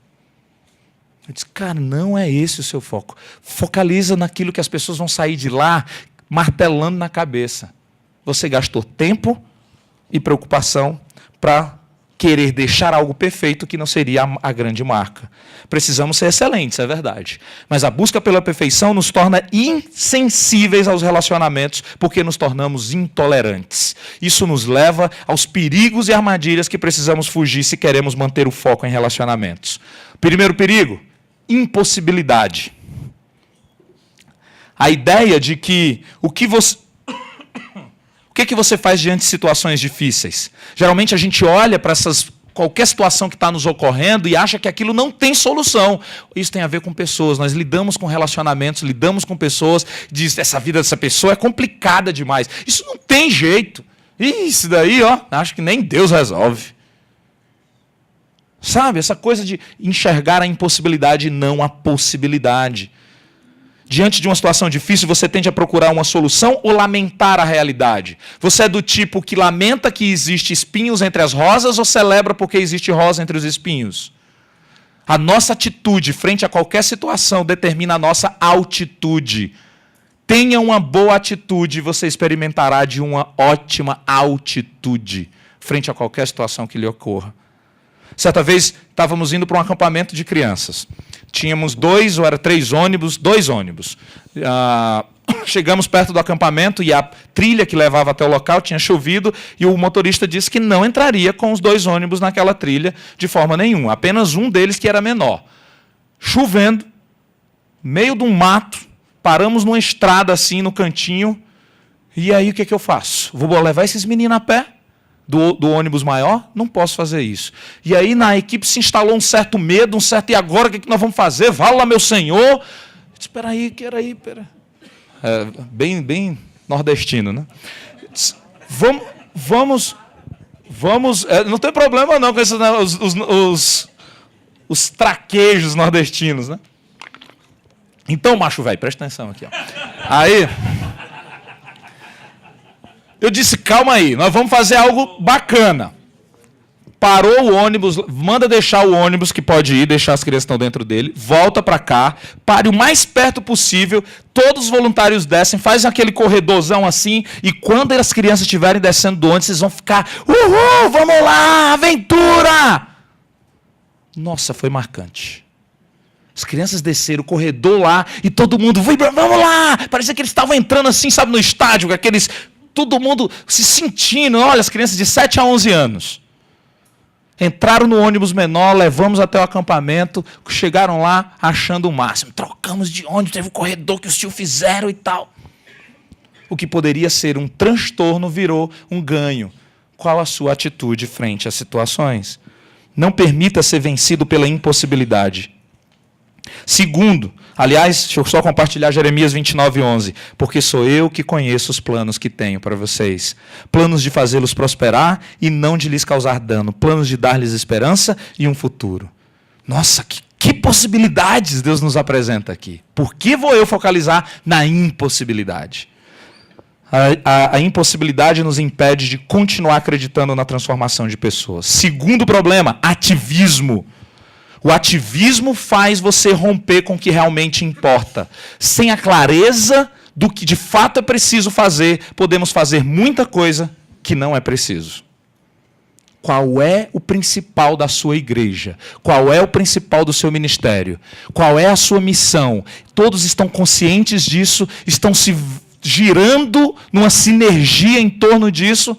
Eu disse, cara, não é esse o seu foco. Focaliza naquilo que as pessoas vão sair de lá martelando na cabeça. Você gastou tempo e preocupação para querer deixar algo perfeito que não seria a grande marca. Precisamos ser excelentes, é verdade. Mas a busca pela perfeição nos torna insensíveis aos relacionamentos porque nos tornamos intolerantes. Isso nos leva aos perigos e armadilhas que precisamos fugir se queremos manter o foco em relacionamentos. Primeiro perigo, impossibilidade. A ideia de que o que você faz diante de situações difíceis? Geralmente a gente olha para qualquer situação que está nos ocorrendo e acha que aquilo não tem solução. Isso tem a ver com pessoas. Nós lidamos com relacionamentos, lidamos com pessoas, diz, essa vida dessa pessoa é complicada demais. Isso não tem jeito. Isso daí, acho que nem Deus resolve. Sabe, essa coisa de enxergar a impossibilidade e não a possibilidade. Diante de uma situação difícil, você tende a procurar uma solução ou lamentar a realidade? Você é do tipo que lamenta que existe espinhos entre as rosas ou celebra porque existe rosa entre os espinhos? A nossa atitude frente a qualquer situação determina a nossa altitude. Tenha uma boa atitude e você experimentará de uma ótima altitude frente a qualquer situação que lhe ocorra. Certa vez, estávamos indo para um acampamento de crianças. Tínhamos 2 ou 3 ônibus, 2 ônibus. Chegamos perto do acampamento e a trilha que levava até o local tinha chovido e o motorista disse que não entraria com os 2 ônibus naquela trilha de forma nenhuma. Apenas um deles que era menor. Chovendo, meio de um mato, paramos numa estrada assim no cantinho. E aí o que eu faço? Vou levar esses meninos a pé? Do ônibus maior, não posso fazer isso. E aí na equipe se instalou um certo medo, e agora o que nós vamos fazer? Vá lá, meu senhor. Espera aí, pera. Bem nordestino, né? Vamos, não tem problema não com esses, né, os traquejos nordestinos, né? Então, macho velho, presta atenção aqui. Aí... eu disse, calma aí, nós vamos fazer algo bacana. Parou o ônibus, manda deixar o ônibus, que pode ir, deixar as crianças que estão dentro dele, volta para cá, pare o mais perto possível, todos os voluntários descem, faz aquele corredorzão assim, e quando as crianças estiverem descendo do ônibus, vocês vão ficar, uhul, vamos lá, aventura! Nossa, foi marcante. As crianças desceram o corredor lá, e todo mundo, vamos lá! Parecia que eles estavam entrando assim, sabe, no estádio, com aqueles... todo mundo se sentindo, olha, as crianças de 7 a 11 anos. Entraram no ônibus menor, levamos até o acampamento, chegaram lá achando o máximo. Trocamos de ônibus, teve um corredor que os tios fizeram e tal. O que poderia ser um transtorno virou um ganho. Qual a sua atitude frente às situações? Não permita ser vencido pela impossibilidade. Segundo, aliás, deixa eu só compartilhar Jeremias 29:11. Porque sou eu que conheço os planos que tenho para vocês. Planos de fazê-los prosperar e não de lhes causar dano. Planos de dar-lhes esperança e um futuro. Nossa, que possibilidades Deus nos apresenta aqui. Por que vou eu focalizar na impossibilidade? A impossibilidade nos impede de continuar acreditando na transformação de pessoas. Segundo problema, ativismo. O ativismo faz você romper com o que realmente importa. Sem a clareza do que de fato é preciso fazer, podemos fazer muita coisa que não é preciso. Qual é o principal da sua igreja? Qual é o principal do seu ministério? Qual é a sua missão? Todos estão conscientes disso? Estão se girando numa sinergia em torno disso?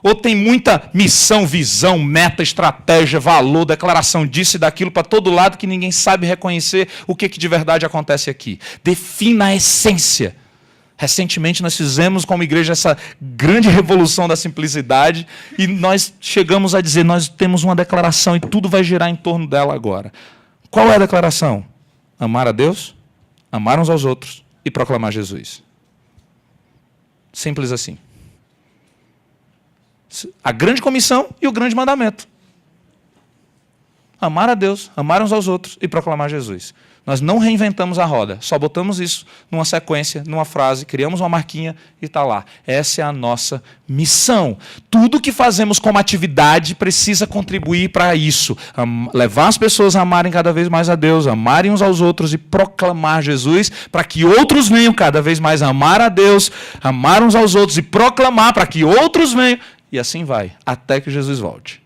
Ou tem muita missão, visão, meta, estratégia, valor, declaração disso e daquilo para todo lado que ninguém sabe reconhecer o que de verdade acontece aqui? Defina a essência. Recentemente nós fizemos como igreja essa grande revolução da simplicidade e nós chegamos a dizer, nós temos uma declaração e tudo vai girar em torno dela agora. Qual é a declaração? Amar a Deus, amar uns aos outros e proclamar Jesus. Simples assim. A grande comissão e o grande mandamento. Amar a Deus, amar uns aos outros e proclamar Jesus. Nós não reinventamos a roda, só botamos isso numa sequência, numa frase, criamos uma marquinha e está lá. Essa é a nossa missão. Tudo que fazemos como atividade precisa contribuir para isso. Levar as pessoas a amarem cada vez mais a Deus, amarem uns aos outros e proclamar Jesus, para que outros venham cada vez mais amar a Deus, amar uns aos outros e proclamar para que outros venham. E assim vai, até que Jesus volte.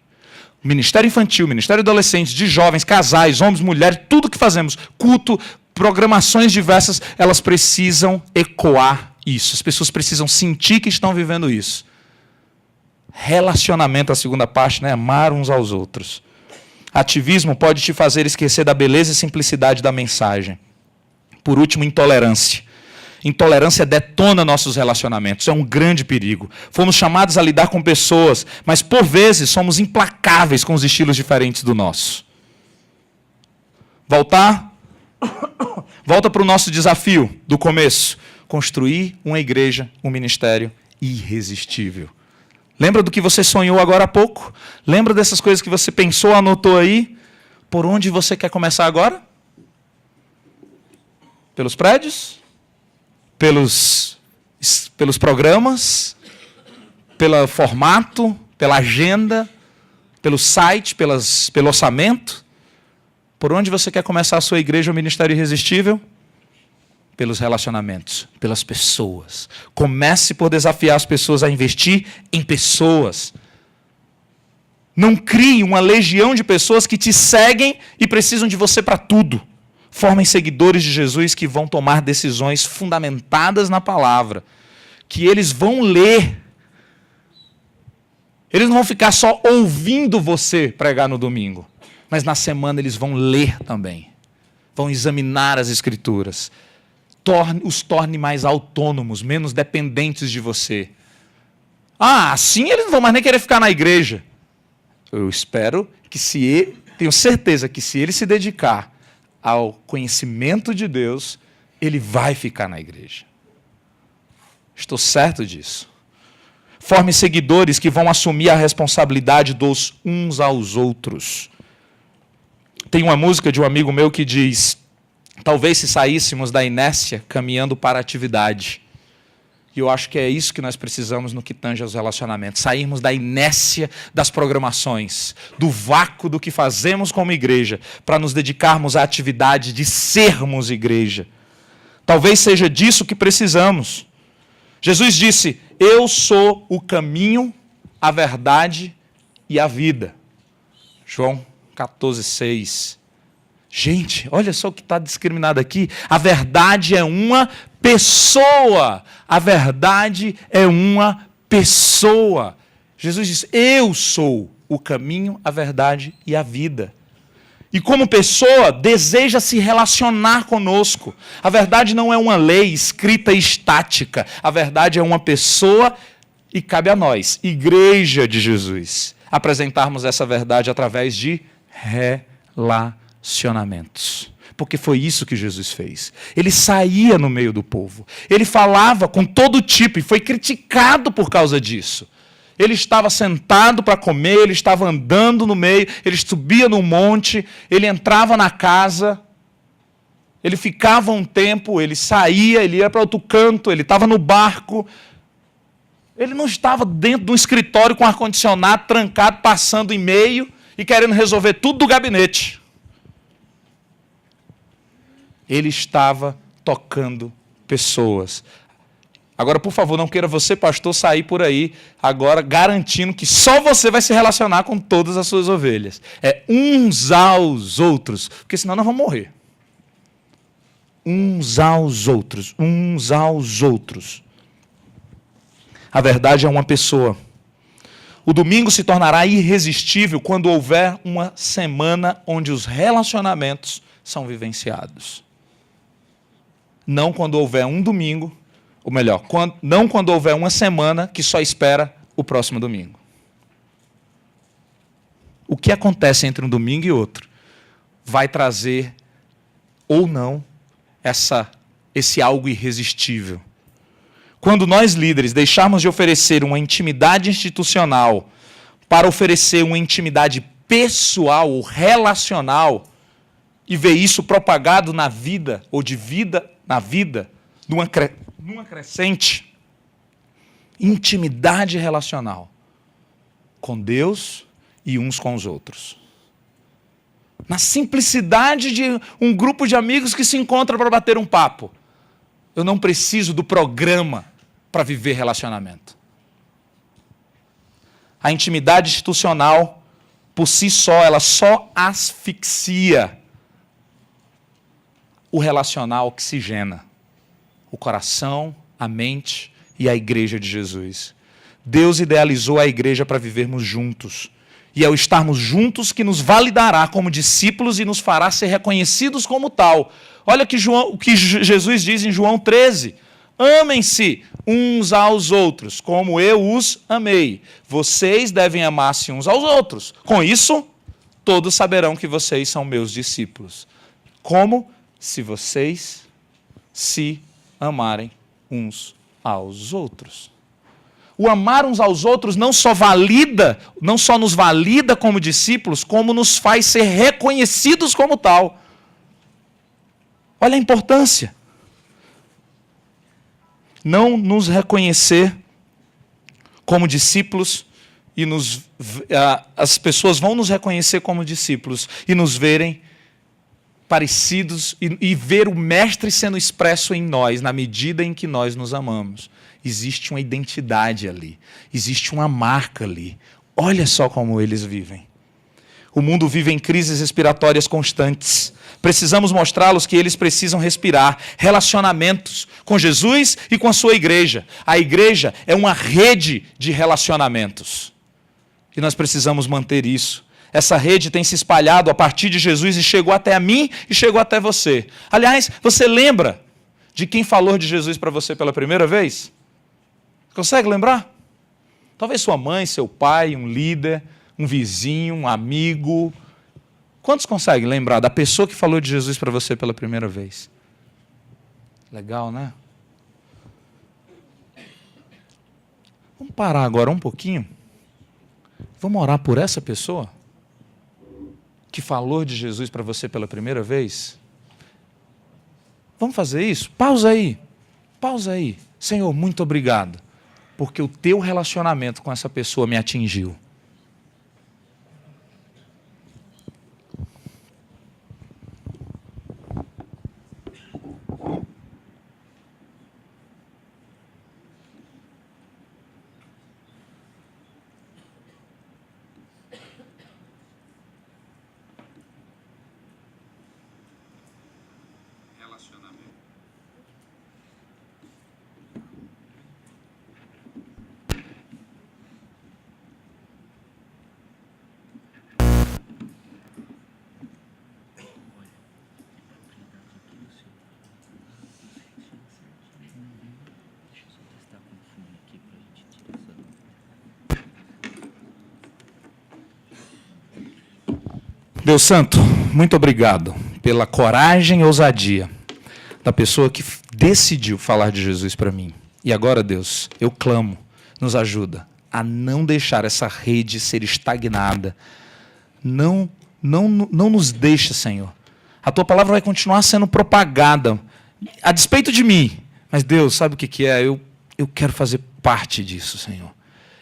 Ministério infantil, ministério adolescente, de jovens, casais, homens, mulheres, tudo que fazemos, culto, programações diversas, elas precisam ecoar isso. As pessoas precisam sentir que estão vivendo isso. Relacionamento, a segunda parte, né? Amar uns aos outros. Ativismo pode te fazer esquecer da beleza e simplicidade da mensagem. Por último, intolerância. Intolerância detona nossos relacionamentos, é um grande perigo. Fomos chamados a lidar com pessoas, mas por vezes somos implacáveis com os estilos diferentes do nosso. Volta para o nosso desafio do começo. Construir uma igreja, um ministério irresistível. Lembra do que você sonhou agora há pouco? Lembra dessas coisas que você pensou, anotou aí? Por onde você quer começar agora? Pelos prédios? Pelos programas, pelo formato, pela agenda, pelo site, pelo orçamento. Por onde você quer começar a sua igreja ou ministério irresistível? Pelos relacionamentos, pelas pessoas. Comece por desafiar as pessoas a investir em pessoas. Não crie uma legião de pessoas que te seguem e precisam de você para tudo. Formem seguidores de Jesus que vão tomar decisões fundamentadas na palavra, que eles vão ler. Eles não vão ficar só ouvindo você pregar no domingo, mas na semana eles vão ler também. Vão examinar as Escrituras. Os torne mais autônomos, menos dependentes de você. Assim eles não vão mais nem querer ficar na igreja. Eu espero que tenho certeza que se ele se dedicar ao conhecimento de Deus, ele vai ficar na igreja. Estou certo disso. Forme seguidores que vão assumir a responsabilidade dos uns aos outros. Tem uma música de um amigo meu que diz: talvez se saíssemos da inércia caminhando para a atividade. E eu acho que é isso que nós precisamos no que tange aos relacionamentos. Sairmos da inércia das programações, do vácuo do que fazemos como igreja, para nos dedicarmos à atividade de sermos igreja. Talvez seja disso que precisamos. Jesus disse: eu sou o caminho, a verdade e a vida. João 14,6. Gente, olha só o que está discriminado aqui. A verdade é uma pessoa. A verdade é uma pessoa. Jesus diz: eu sou o caminho, a verdade e a vida. E como pessoa, deseja se relacionar conosco. A verdade não é uma lei escrita e estática. A verdade é uma pessoa e cabe a nós, igreja de Jesus, apresentarmos essa verdade através de relacionamentos. Porque foi isso que Jesus fez. Ele saía no meio do povo. Ele falava com todo tipo e foi criticado por causa disso. Ele estava sentado para comer, ele estava andando no meio, ele subia no monte, ele entrava na casa, ele ficava um tempo, ele saía, ele ia para outro canto, ele estava no barco. Ele não estava dentro de um escritório com ar-condicionado, trancado, passando e-mail e querendo resolver tudo do gabinete. Ele estava tocando pessoas. Agora, por favor, não queira você, pastor, sair por aí agora garantindo que só você vai se relacionar com todas as suas ovelhas. É uns aos outros, porque senão nós vamos morrer. Uns aos outros, uns aos outros. A verdade é uma pessoa. O domingo se tornará irresistível quando houver uma semana onde os relacionamentos são vivenciados. Não quando houver um domingo, ou melhor, não quando houver uma semana que só espera o próximo domingo. O que acontece entre um domingo e outro vai trazer ou não esse algo irresistível. Quando nós, líderes, deixarmos de oferecer uma intimidade institucional para oferecer uma intimidade pessoal ou relacional e ver isso propagado na vida, ou de vida na vida, numa crescente, intimidade relacional com Deus e uns com os outros. Na simplicidade de um grupo de amigos que se encontra para bater um papo. Eu não preciso do programa para viver relacionamento. A intimidade institucional, por si só, ela só asfixia. O relacional oxigena o coração, a mente e a igreja de Jesus. Deus idealizou a igreja para vivermos juntos. E é o estarmos juntos que nos validará como discípulos e nos fará ser reconhecidos como tal. Olha o que Jesus diz em João 13. Amem-se uns aos outros, como eu os amei. Vocês devem amar-se uns aos outros. Com isso, todos saberão que vocês são meus discípulos. Como? Se vocês se amarem uns aos outros. O amar uns aos outros não só nos valida como discípulos, como nos faz ser reconhecidos como tal. Olha a importância. Não nos reconhecer como discípulos e as pessoas vão nos reconhecer como discípulos e nos verem parecidos e ver o Mestre sendo expresso em nós na medida em que nós nos amamos. Existe uma identidade ali, existe uma marca ali. Olha só como eles vivem. O mundo vive em crises respiratórias constantes. Precisamos mostrá-los que eles precisam respirar relacionamentos com Jesus e com a sua igreja. A igreja é uma rede de relacionamentos. E nós precisamos manter isso. Essa rede tem se espalhado a partir de Jesus e chegou até a mim e chegou até você. Aliás, você lembra de quem falou de Jesus para você pela primeira vez? Consegue lembrar? Talvez sua mãe, seu pai, um líder, um vizinho, um amigo. Quantos conseguem lembrar da pessoa que falou de Jesus para você pela primeira vez? Legal, né? Vamos parar agora um pouquinho. Vamos orar por essa pessoa que falou de Jesus para você pela primeira vez? Vamos fazer isso? Pausa aí. Pausa aí. Senhor, muito obrigado, porque o teu relacionamento com essa pessoa me atingiu. Deus Santo, muito obrigado pela coragem e ousadia da pessoa que decidiu falar de Jesus para mim. E agora, Deus, eu clamo, nos ajuda a não deixar essa rede ser estagnada. Não nos deixa, Senhor. A tua palavra vai continuar sendo propagada, a despeito de mim. Mas Deus, sabe o que é? Eu quero fazer parte disso, Senhor.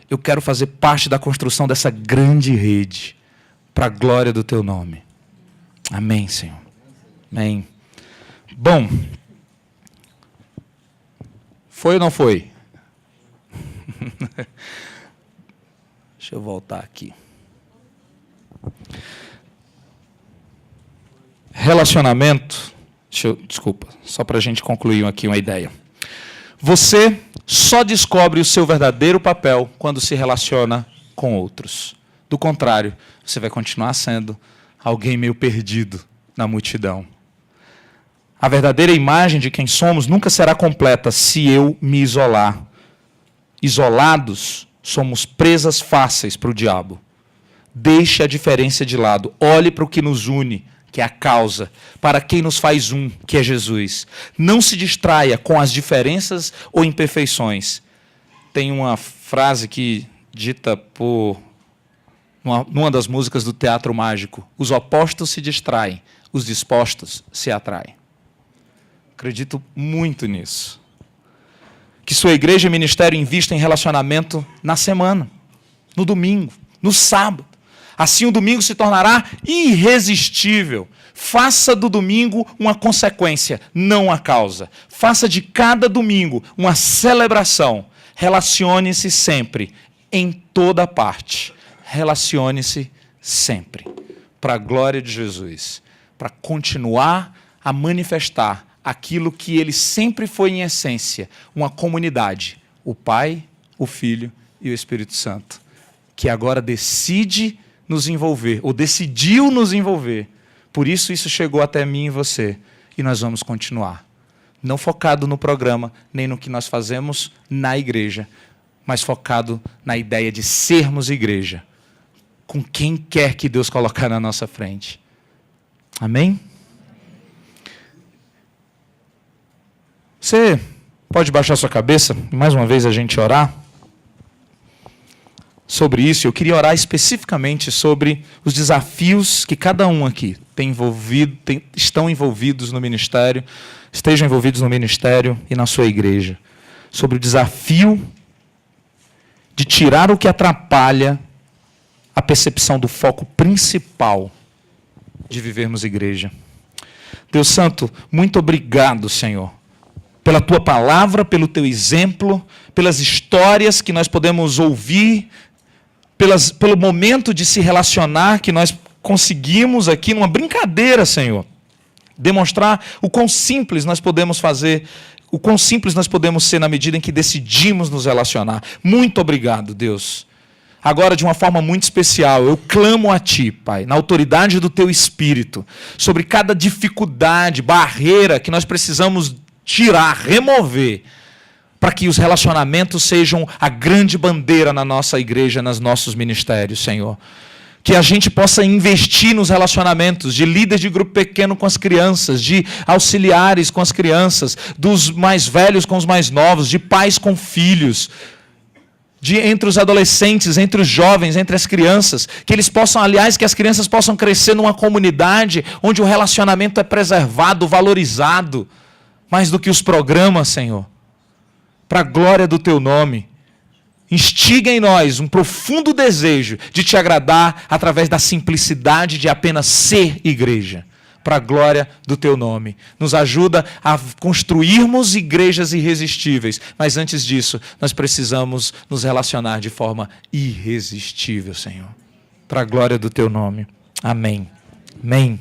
Eu quero fazer parte da construção dessa grande rede, para a glória do teu nome. Amém, Senhor. Amém. Bom, foi ou não foi? Deixa eu voltar aqui. Relacionamento, desculpa, só para a gente concluir aqui uma ideia. Você só descobre o seu verdadeiro papel quando se relaciona com outros. Do contrário, você vai continuar sendo alguém meio perdido na multidão. A verdadeira imagem de quem somos nunca será completa se eu me isolar. Isolados, somos presas fáceis para o diabo. Deixe a diferença de lado. Olhe para o que nos une, que é a causa, para quem nos faz um, que é Jesus. Não se distraia com as diferenças ou imperfeições. Tem uma frase que dita por numa das músicas do Teatro Mágico: os opostos se distraem, os dispostos se atraem. Acredito muito nisso. Que sua igreja e ministério invistam em relacionamento na semana, no domingo, no sábado. Assim o domingo se tornará irresistível. Faça do domingo uma consequência, não a causa. Faça de cada domingo uma celebração. Relacione-se sempre, em toda parte. Relacione-se sempre. Para a glória de Jesus. Para continuar a manifestar aquilo que ele sempre foi em essência. Uma comunidade. O Pai, o Filho e o Espírito Santo. Que agora decide nos envolver, ou decidiu nos envolver. Por isso chegou até mim e você. E nós vamos continuar. Não focado no programa, nem no que nós fazemos na igreja, mas focado na ideia de sermos igreja, com quem quer que Deus colocar na nossa frente. Amém? Você pode baixar sua cabeça e mais uma vez a gente orar sobre isso. Eu queria orar especificamente sobre os desafios que cada um aqui estão envolvidos no ministério, estejam envolvidos no ministério e na sua igreja. Sobre o desafio de tirar o que atrapalha a percepção do foco principal de vivermos igreja. Deus Santo, muito obrigado, Senhor, pela tua palavra, pelo teu exemplo, pelas histórias que nós podemos ouvir, pelo momento de se relacionar que nós conseguimos aqui, numa brincadeira, Senhor, demonstrar o quão simples nós podemos fazer, o quão simples nós podemos ser na medida em que decidimos nos relacionar. Muito obrigado, Deus. Agora, de uma forma muito especial, eu clamo a Ti, Pai, na autoridade do Teu Espírito, sobre cada dificuldade, barreira que nós precisamos tirar, remover, para que os relacionamentos sejam a grande bandeira na nossa igreja, nos nossos ministérios, Senhor. Que a gente possa investir nos relacionamentos de líderes de grupo pequeno com as crianças, de auxiliares com as crianças, dos mais velhos com os mais novos, de pais com filhos, entre os adolescentes, entre os jovens, entre as crianças, que eles possam, aliás, que as crianças possam crescer numa comunidade onde o relacionamento é preservado, valorizado, mais do que os programas, Senhor. Para a glória do Teu nome. Instiga em nós um profundo desejo de Te agradar através da simplicidade de apenas ser igreja. Para a glória do Teu nome. Nos ajuda a construirmos igrejas irresistíveis. Mas antes disso, nós precisamos nos relacionar de forma irresistível, Senhor. Para a glória do Teu nome. Amém. Amém.